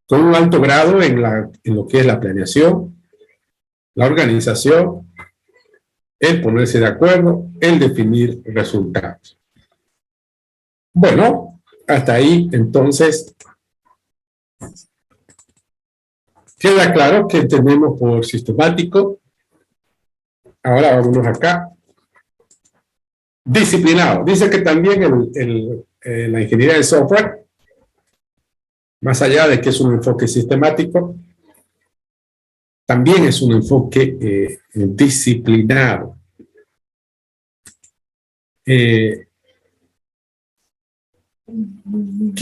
S2: con un alto grado en lo que es la planeación, la organización, el ponerse de acuerdo, el definir resultados. Bueno, hasta ahí entonces queda claro que entendemos por sistemático. Ahora vámonos acá. Disciplinado. Dice que también la ingeniería de software, más allá de que es un enfoque sistemático, también es un enfoque disciplinado. ¿Qué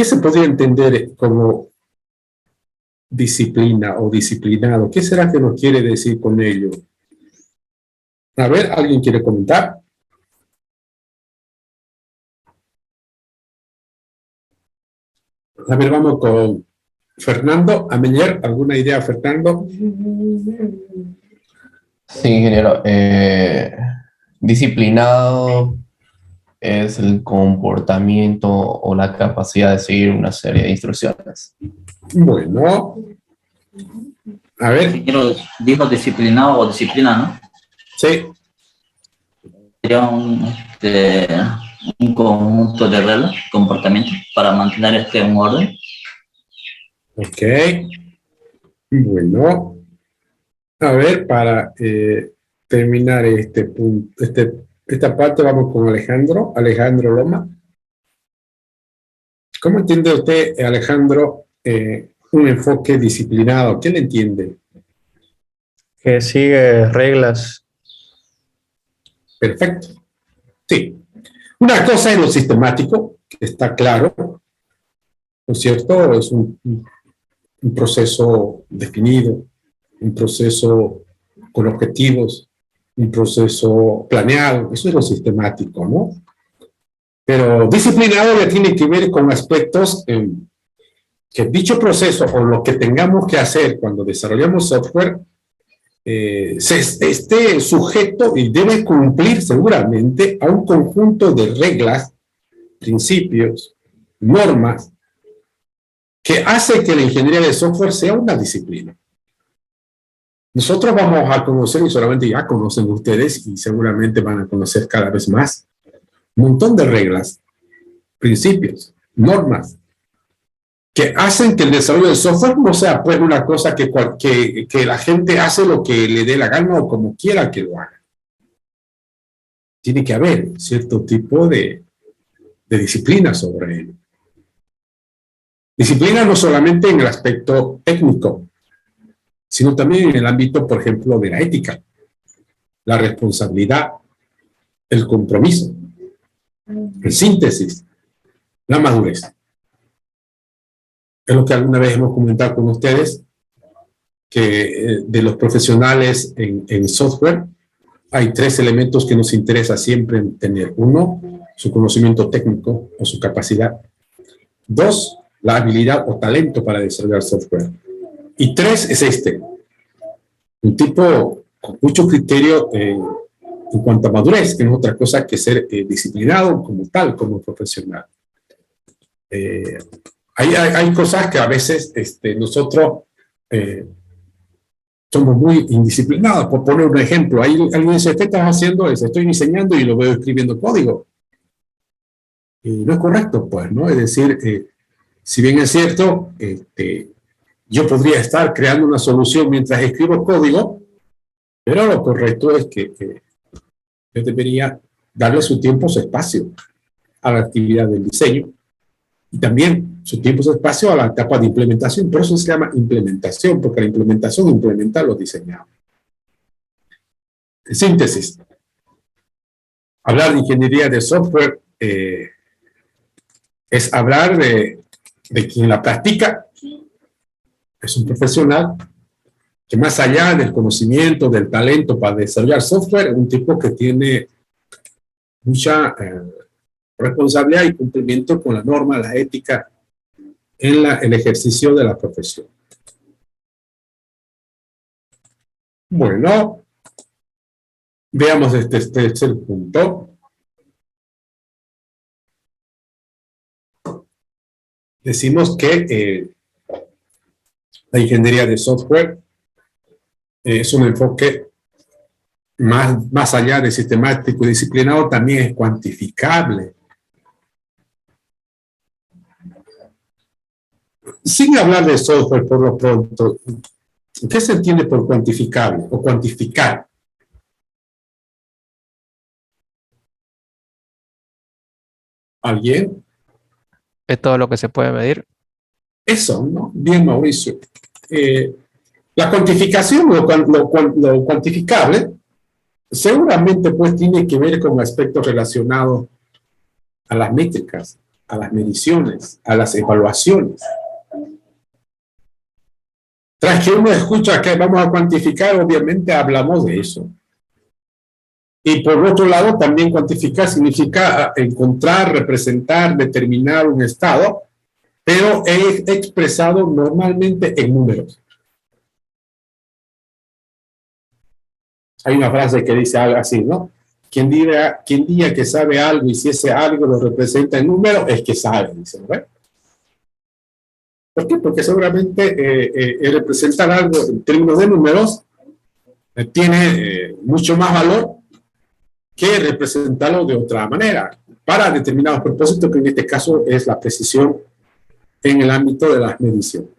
S2: se podría entender como disciplina o disciplinado? ¿Qué será que nos quiere decir con ello? A ver, ¿alguien quiere comentar? A ver, vamos con Fernando Amenyer. ¿Alguna idea, Fernando?
S12: Sí, ingeniero. Disciplinado es el comportamiento o la capacidad de seguir una serie de instrucciones.
S2: Bueno. A ver.
S1: Dijo disciplinado o disciplina, ¿no?
S2: Sí.
S1: Sería un conjunto de reglas, comportamientos, para mantener un orden.
S2: Ok. Bueno. A ver, para terminar este punto, esta parte, vamos con Alejandro. Alejandro Loma. ¿Cómo entiende usted, Alejandro, un enfoque disciplinado? ¿Qué le entiende?
S4: Que sigue reglas.
S2: Perfecto. Sí. Una cosa es lo sistemático, que está claro, ¿no es cierto? Es un proceso definido, un proceso con objetivos, un proceso planeado. Eso es lo sistemático, ¿no? Pero disciplinado ya tiene que ver con aspectos que dicho proceso o lo que tengamos que hacer cuando desarrollamos software esté sujeto y debe cumplir seguramente a un conjunto de reglas, principios, normas, que hace que la ingeniería de software sea una disciplina. Nosotros vamos a conocer, y solamente ya conocen ustedes, y seguramente van a conocer cada vez más, un montón de reglas, principios, normas, que hacen que el desarrollo del software no sea pues una cosa que la gente hace lo que le dé la gana o como quiera que lo haga. Tiene que haber cierto tipo de disciplina sobre él. Disciplina no solamente en el aspecto técnico, sino también en el ámbito, por ejemplo, de la ética, la responsabilidad, el compromiso, el síntesis, la madurez. Es lo que alguna vez hemos comentado con ustedes, que de los profesionales en software hay 3 elementos que nos interesa siempre tener. 1, su conocimiento técnico o su capacidad. 2, la habilidad o talento para desarrollar software. Y 3 es un tipo con mucho criterio en cuanto a madurez, que no es otra cosa que ser disciplinado como tal, como profesional. Hay cosas que a veces nosotros somos muy indisciplinados. Por poner un ejemplo, alguien dice, ¿qué estás haciendo? Estoy diseñando y lo veo escribiendo código. Y no es correcto, pues, ¿no? Es decir, si bien es cierto, yo podría estar creando una solución mientras escribo código, pero lo correcto es que yo debería darle su tiempo, su espacio a la actividad del diseño y también su tiempo, su espacio a la etapa de implementación. Por eso se llama implementación, porque la implementación implementa lo diseñado. En síntesis, hablar de ingeniería de software es hablar de quien la practica. Es un profesional que más allá del conocimiento, del talento para desarrollar software, es un tipo que tiene mucha responsabilidad y cumplimiento con la norma, la ética, en el ejercicio de la profesión. Bueno, veamos este tercer punto. Decimos que la ingeniería de software es un enfoque más allá de sistemático y disciplinado, también es cuantificable. Sin hablar de software por lo pronto, ¿qué se entiende por cuantificable o cuantificar? ¿Alguien?
S17: Es todo lo que se puede medir.
S2: Eso, ¿no? Bien, Mauricio. La cuantificación, lo cuantificable, seguramente pues tiene que ver con aspectos relacionados a las métricas, a las mediciones, a las evaluaciones. Tras que uno escucha que vamos a cuantificar, obviamente hablamos de eso. Y por otro lado, también cuantificar significa encontrar, representar, determinar un estado, pero es expresado normalmente en números. Hay una frase que dice algo así, ¿no? Quien diga que sabe algo y si ese algo lo representa en números, es que sabe, dice, ¿no? ¿Por qué? Porque seguramente representar algo en términos de números tiene mucho más valor que representarlo de otra manera para determinados propósitos, que en este caso es la precisión en el ámbito de las mediciones.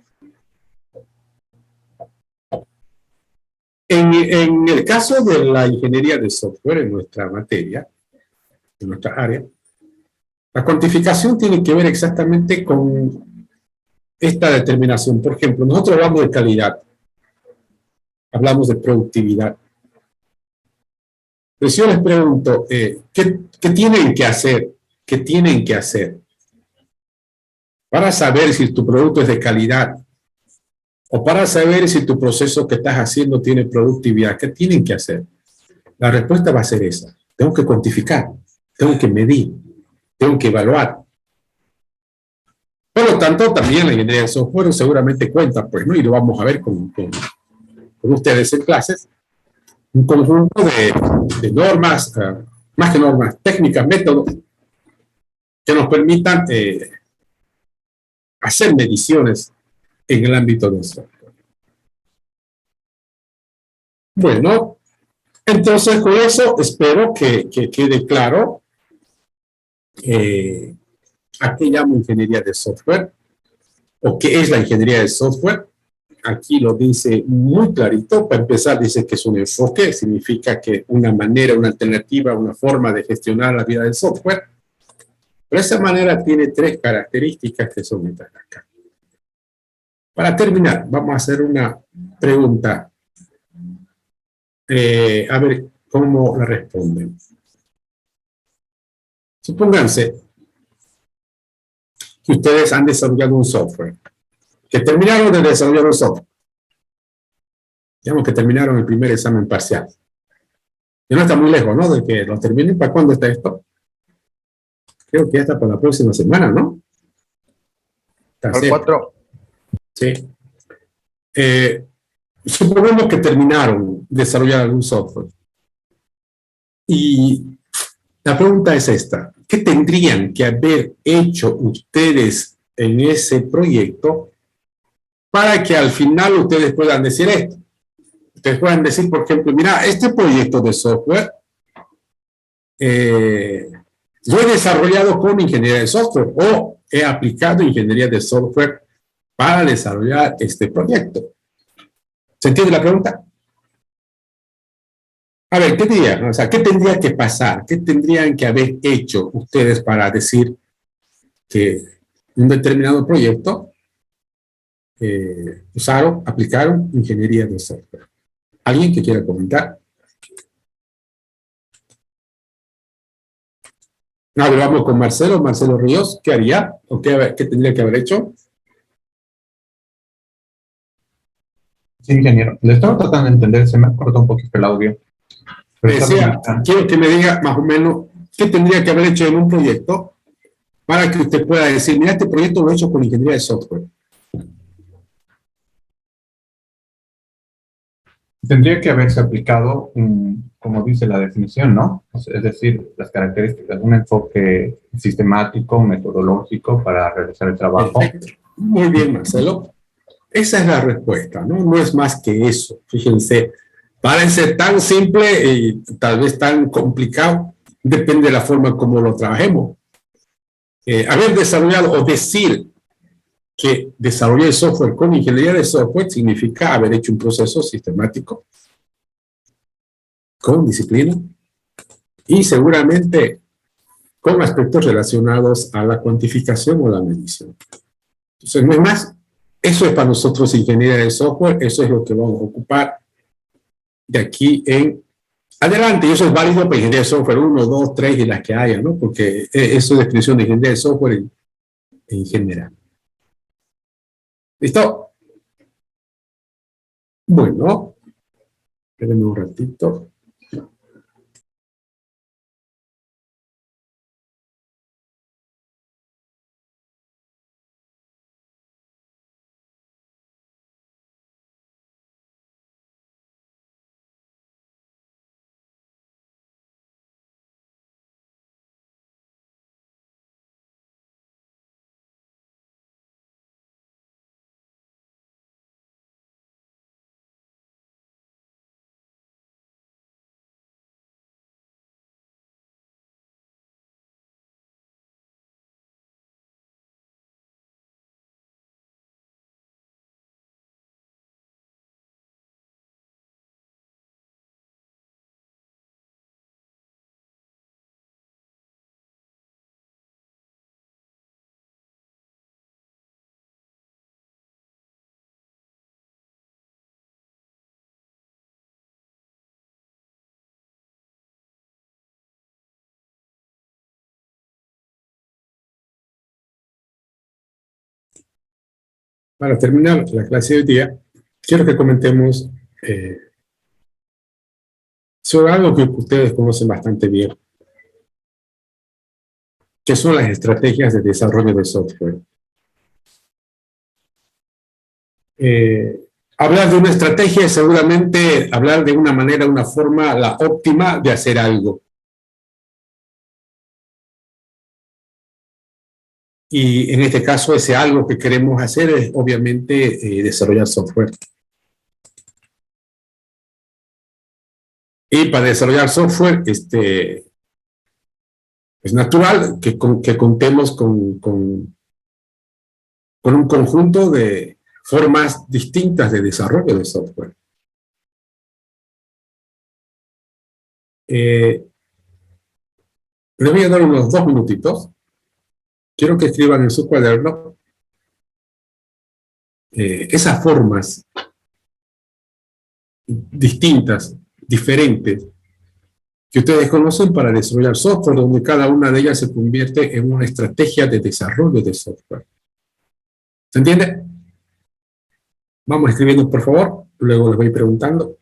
S2: En el caso de la ingeniería de software, en nuestra materia, en nuestra área, la cuantificación tiene que ver exactamente con esta determinación. Por ejemplo, nosotros hablamos de calidad, hablamos de productividad. Pero si yo les pregunto, ¿qué tienen que hacer? ¿Qué tienen que hacer para saber si tu producto es de calidad? O para saber si tu proceso que estás haciendo tiene productividad. ¿Qué tienen que hacer? La respuesta va a ser esa. Tengo que cuantificar, tengo que medir, tengo que evaluar. Por lo tanto, también la ingeniería de software seguramente cuenta, pues, ¿no? Y lo vamos a ver con ustedes en clases, un conjunto de normas, más que normas, técnicas, métodos, que nos permitan hacer mediciones en el ámbito del software. Bueno, entonces con eso espero que quede claro a qué llamo ingeniería de software o qué es la ingeniería de software. Aquí lo dice muy clarito. Para empezar, dice que es un enfoque, significa que una manera, una alternativa, una forma de gestionar la vida del software. Pero esa manera tiene tres características que son estas acá. Para terminar, vamos a hacer una pregunta. A ver cómo la responden. Supónganse que ustedes han desarrollado un software, que terminaron de desarrollar un software. Digamos que terminaron el primer examen parcial. Y no está muy lejos, ¿no? De que lo terminen. ¿Para cuándo está esto? Creo que ya está para la próxima semana, ¿no? Está
S5: Al 4.
S2: Sí. Supongamos que terminaron de desarrollar algún software. Y la pregunta es esta. ¿Qué tendrían que haber hecho ustedes en ese proyecto para que al final ustedes puedan decir esto? Ustedes puedan decir, por ejemplo, mira, este proyecto de software yo he desarrollado con ingeniería de software o he aplicado ingeniería de software para desarrollar este proyecto. ¿Se entiende la pregunta? A ver, ¿qué dirían? O sea, ¿qué tendría que pasar? ¿Qué tendrían que haber hecho ustedes para decir que un determinado proyecto usaron, aplicaron ingeniería de software? ¿Alguien que quiera comentar? No, vamos con Marcelo Ríos. ¿Qué haría? ¿O qué tendría que haber hecho?
S18: Sí, ingeniero. Le estaba tratando de entender, se me ha cortado un poquito el audio.
S2: Decía, quiero que me diga más o menos qué tendría que haber hecho en un proyecto para que usted pueda decir, mira, este proyecto lo he hecho con ingeniería de software.
S18: Tendría que haberse aplicado, como dice la definición, ¿no? Es decir, las características, un enfoque sistemático, metodológico para realizar el trabajo.
S2: Perfecto. Muy bien, Marcelo. Esa es la respuesta, ¿no? No es más que eso. Fíjense, parece tan simple y tal vez tan complicado, depende de la forma como lo trabajemos. Haber desarrollado o decir que desarrollé software con ingeniería de software significa haber hecho un proceso sistemático, con disciplina y seguramente con aspectos relacionados a la cuantificación o la medición. Entonces, no es más. Eso es para nosotros ingeniería de software, eso es lo que vamos a ocupar de aquí en adelante. Y eso es válido para ingeniería de software 1, 2, 3 y las que haya, ¿no? Porque eso es descripción de ingeniería de software en general. ¿Listo? Bueno, espérenme un ratito. Para terminar la clase de hoy día, quiero que comentemos sobre algo que ustedes conocen bastante bien, que son las estrategias de desarrollo de software. Hablar de una estrategia es seguramente hablar de una manera, una forma, la óptima de hacer algo. Y en este caso, ese algo que queremos hacer es obviamente desarrollar software. Y para desarrollar software, es natural que contemos con un conjunto de formas distintas de desarrollo de software. Les voy a dar unos 2 minutitos. Quiero que escriban en su cuaderno esas formas distintas, diferentes, que ustedes conocen para desarrollar software, donde cada una de ellas se convierte en una estrategia de desarrollo de software. ¿Se entiende? Vamos escribiendo, por favor, luego les voy preguntando.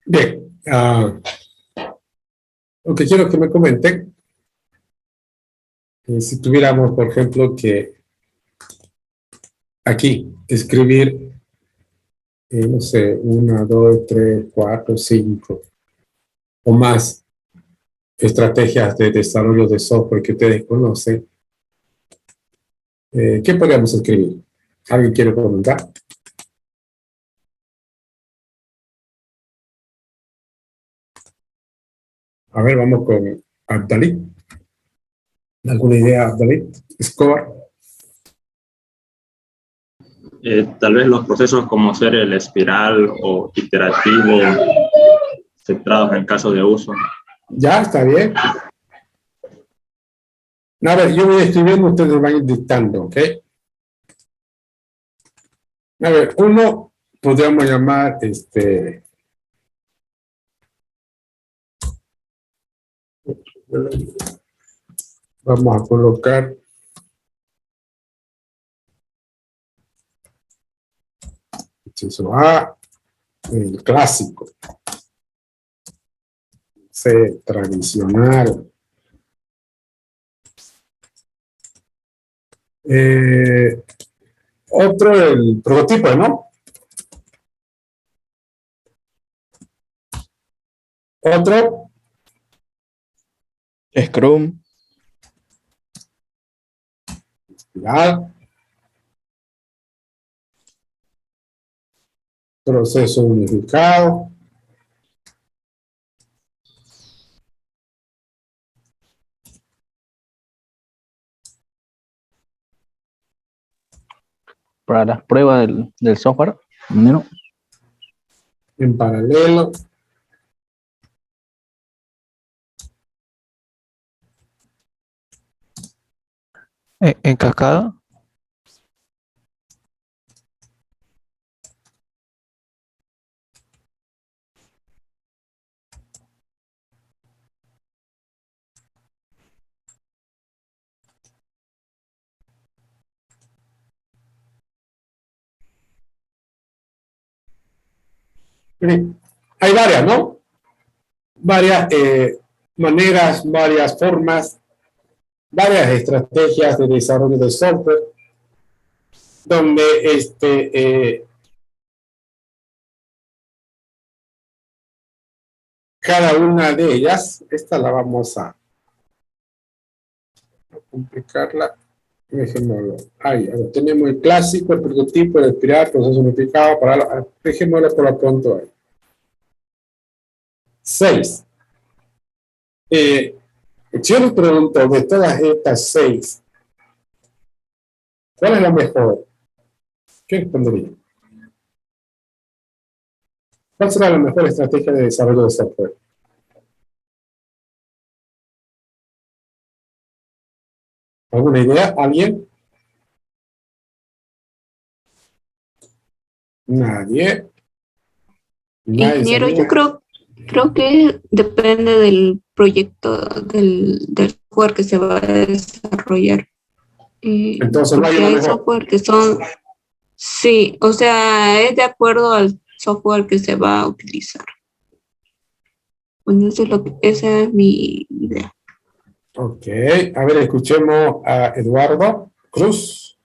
S2: Bien, lo que quiero que me comenten, si tuviéramos, por ejemplo, que aquí escribir, no sé, 1, 2, 3, 4, 5 o más estrategias de desarrollo de software que ustedes conocen, ¿qué podríamos escribir? ¿Alguien quiere comentar? A ver, vamos con Abdalit. ¿Alguna idea, Abdalit? Score.
S19: Tal vez los procesos como ser el espiral o iterativo, centrados en caso de uso.
S2: Ya, está bien. A ver, yo voy escribiendo, ustedes van a ir dictando, ¿ok? A ver, uno podríamos llamar, vamos a colocar inciso A, el clásico, C, tradicional, otro, el prototipo, ¿no? Otro,
S3: Scrum.
S2: espiral, proceso unificado,
S8: Para las pruebas del software, ¿no?
S2: en paralelo,
S17: En cascada.
S2: Hay varias, ¿no? Varias maneras, varias formas, varias estrategias de desarrollo de software, donde cada una de ellas, esta la vamos a complicarla. Dejémoslo. Ahí, tenemos el clásico, el prototipo, el espiral, proceso unificado, dejémoslo por lo pronto ahí. 6. Yo les pregunto, de todas estas 6, ¿cuál es la mejor? ¿Qué respondería? ¿Cuál será la mejor estrategia de desarrollo de software? ¿Alguna idea? ¿Alguien? Nadie.
S16: Ingeniero, yo creo que depende del proyecto, del software que se va a desarrollar.
S2: Entonces, no hay
S16: porque
S2: una
S16: hay
S2: mejor.
S16: software que son, sí, o sea, es de acuerdo al software que se va a utilizar. Bueno, esa es mi idea.
S2: Ok, a ver, escuchemos a Eduardo Cruz.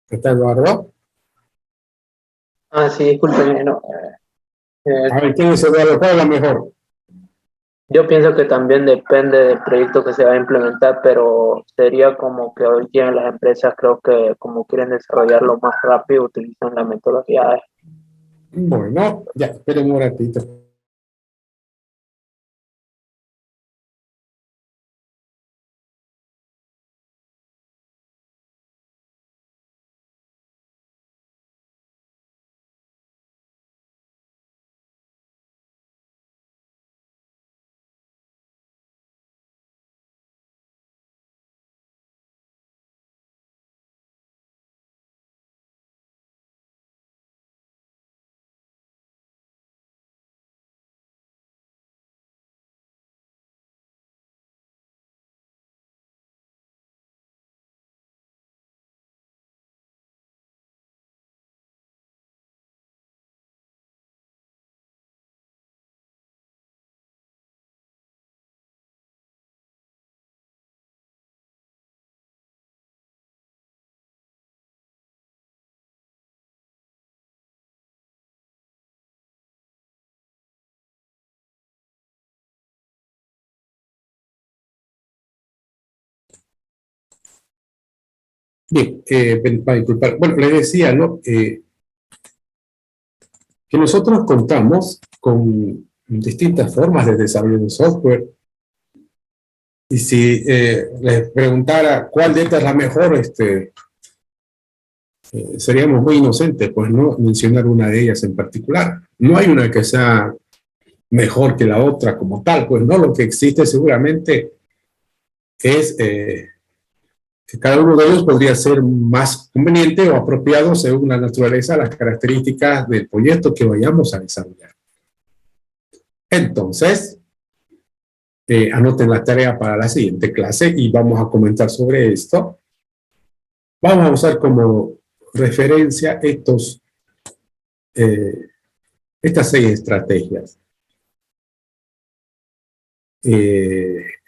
S2: ¿Está Eduardo?
S6: Sí, discúlpeme, no.
S2: A ver, ¿quién es Eduardo? ¿Cuál es la mejor?
S6: Yo pienso que también depende del proyecto que se va a implementar, pero sería como que hoy tienen las empresas, creo que como quieren desarrollarlo más rápido, utilizan la metodología ágil.
S2: Bueno, ya, esperen un ratito. Bien, para disculpar. Bueno, les decía, ¿no? Que nosotros contamos con distintas formas de desarrollo de software. Y si les preguntara cuál de estas es la mejor, seríamos muy inocentes, pues no mencionar una de ellas en particular. No hay una que sea mejor que la otra como tal, pues no, lo que existe seguramente es que cada uno de ellos podría ser más conveniente o apropiado según la naturaleza, las características del proyecto que vayamos a desarrollar. Entonces, anoten la tarea para la siguiente clase y vamos a comentar sobre esto. Vamos a usar como referencia estas 6 estrategias.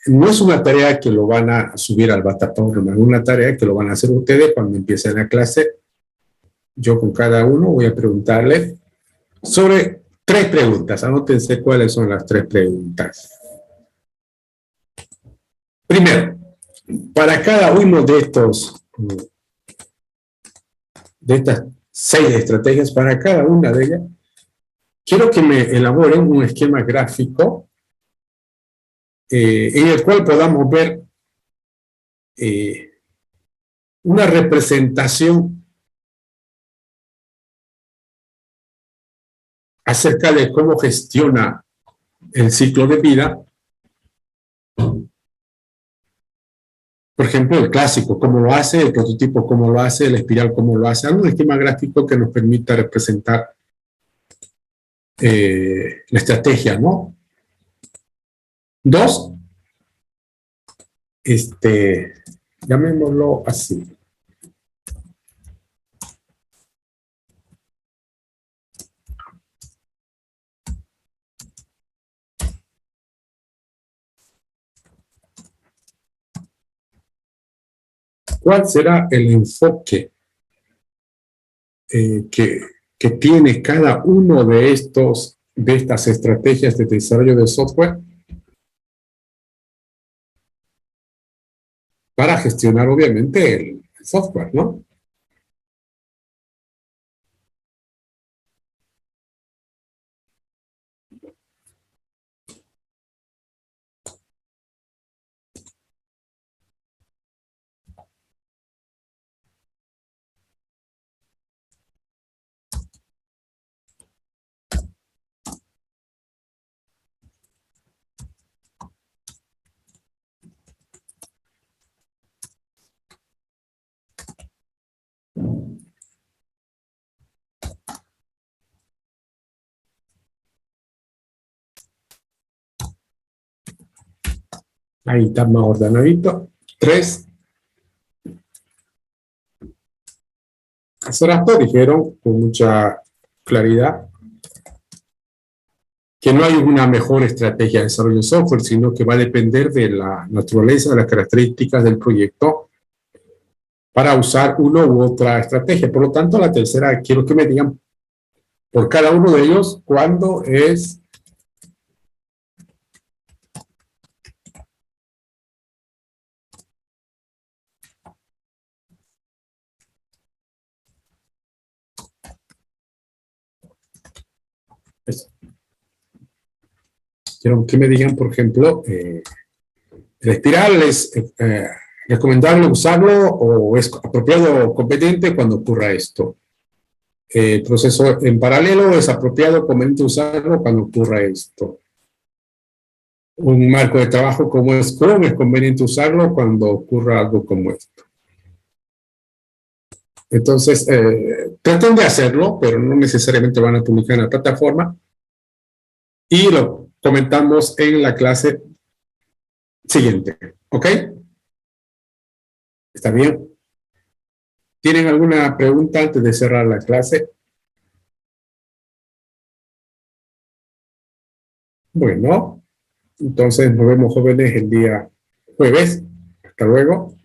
S2: No es una tarea que lo van a subir al Plataforma, es una tarea que lo van a hacer ustedes cuando empiecen la clase. Yo con cada uno voy a preguntarle sobre 3 preguntas. Anótense cuáles son las 3 preguntas. Primero, para cada uno de estas 6 estrategias, para cada una de ellas, quiero que me elaboren un esquema gráfico en el cual podamos ver una representación acerca de cómo gestiona el ciclo de vida. Por ejemplo, el clásico, cómo lo hace, el prototipo, cómo lo hace, el espiral, cómo lo hace. Un esquema gráfico que nos permita representar la estrategia, ¿no? 2, llamémoslo así. ¿Cuál será el enfoque que tiene cada uno de estas estrategias de desarrollo de software para gestionar, obviamente, el software, ¿no? Ahí está más ordenadito. 3. Hace rato dijeron con mucha claridad que no hay una mejor estrategia de desarrollo de software, sino que va a depender de la naturaleza, de las características del proyecto para usar una u otra estrategia. Por lo tanto, la tercera, quiero que me digan por cada uno de ellos cuándo es quiero que me digan, por ejemplo, el espiral es recomendable usarlo o es apropiado o competente cuando ocurra esto. El proceso en paralelo es apropiado o conveniente usarlo cuando ocurra esto. Un marco de trabajo como Scrum es conveniente usarlo cuando ocurra algo como esto. Entonces, traten de hacerlo, pero no necesariamente van a publicar en la plataforma. Y lo comentamos en la clase siguiente. ¿Ok? ¿Está bien? ¿Tienen alguna pregunta antes de cerrar la clase? Bueno, entonces nos vemos, jóvenes, el día jueves. Hasta luego.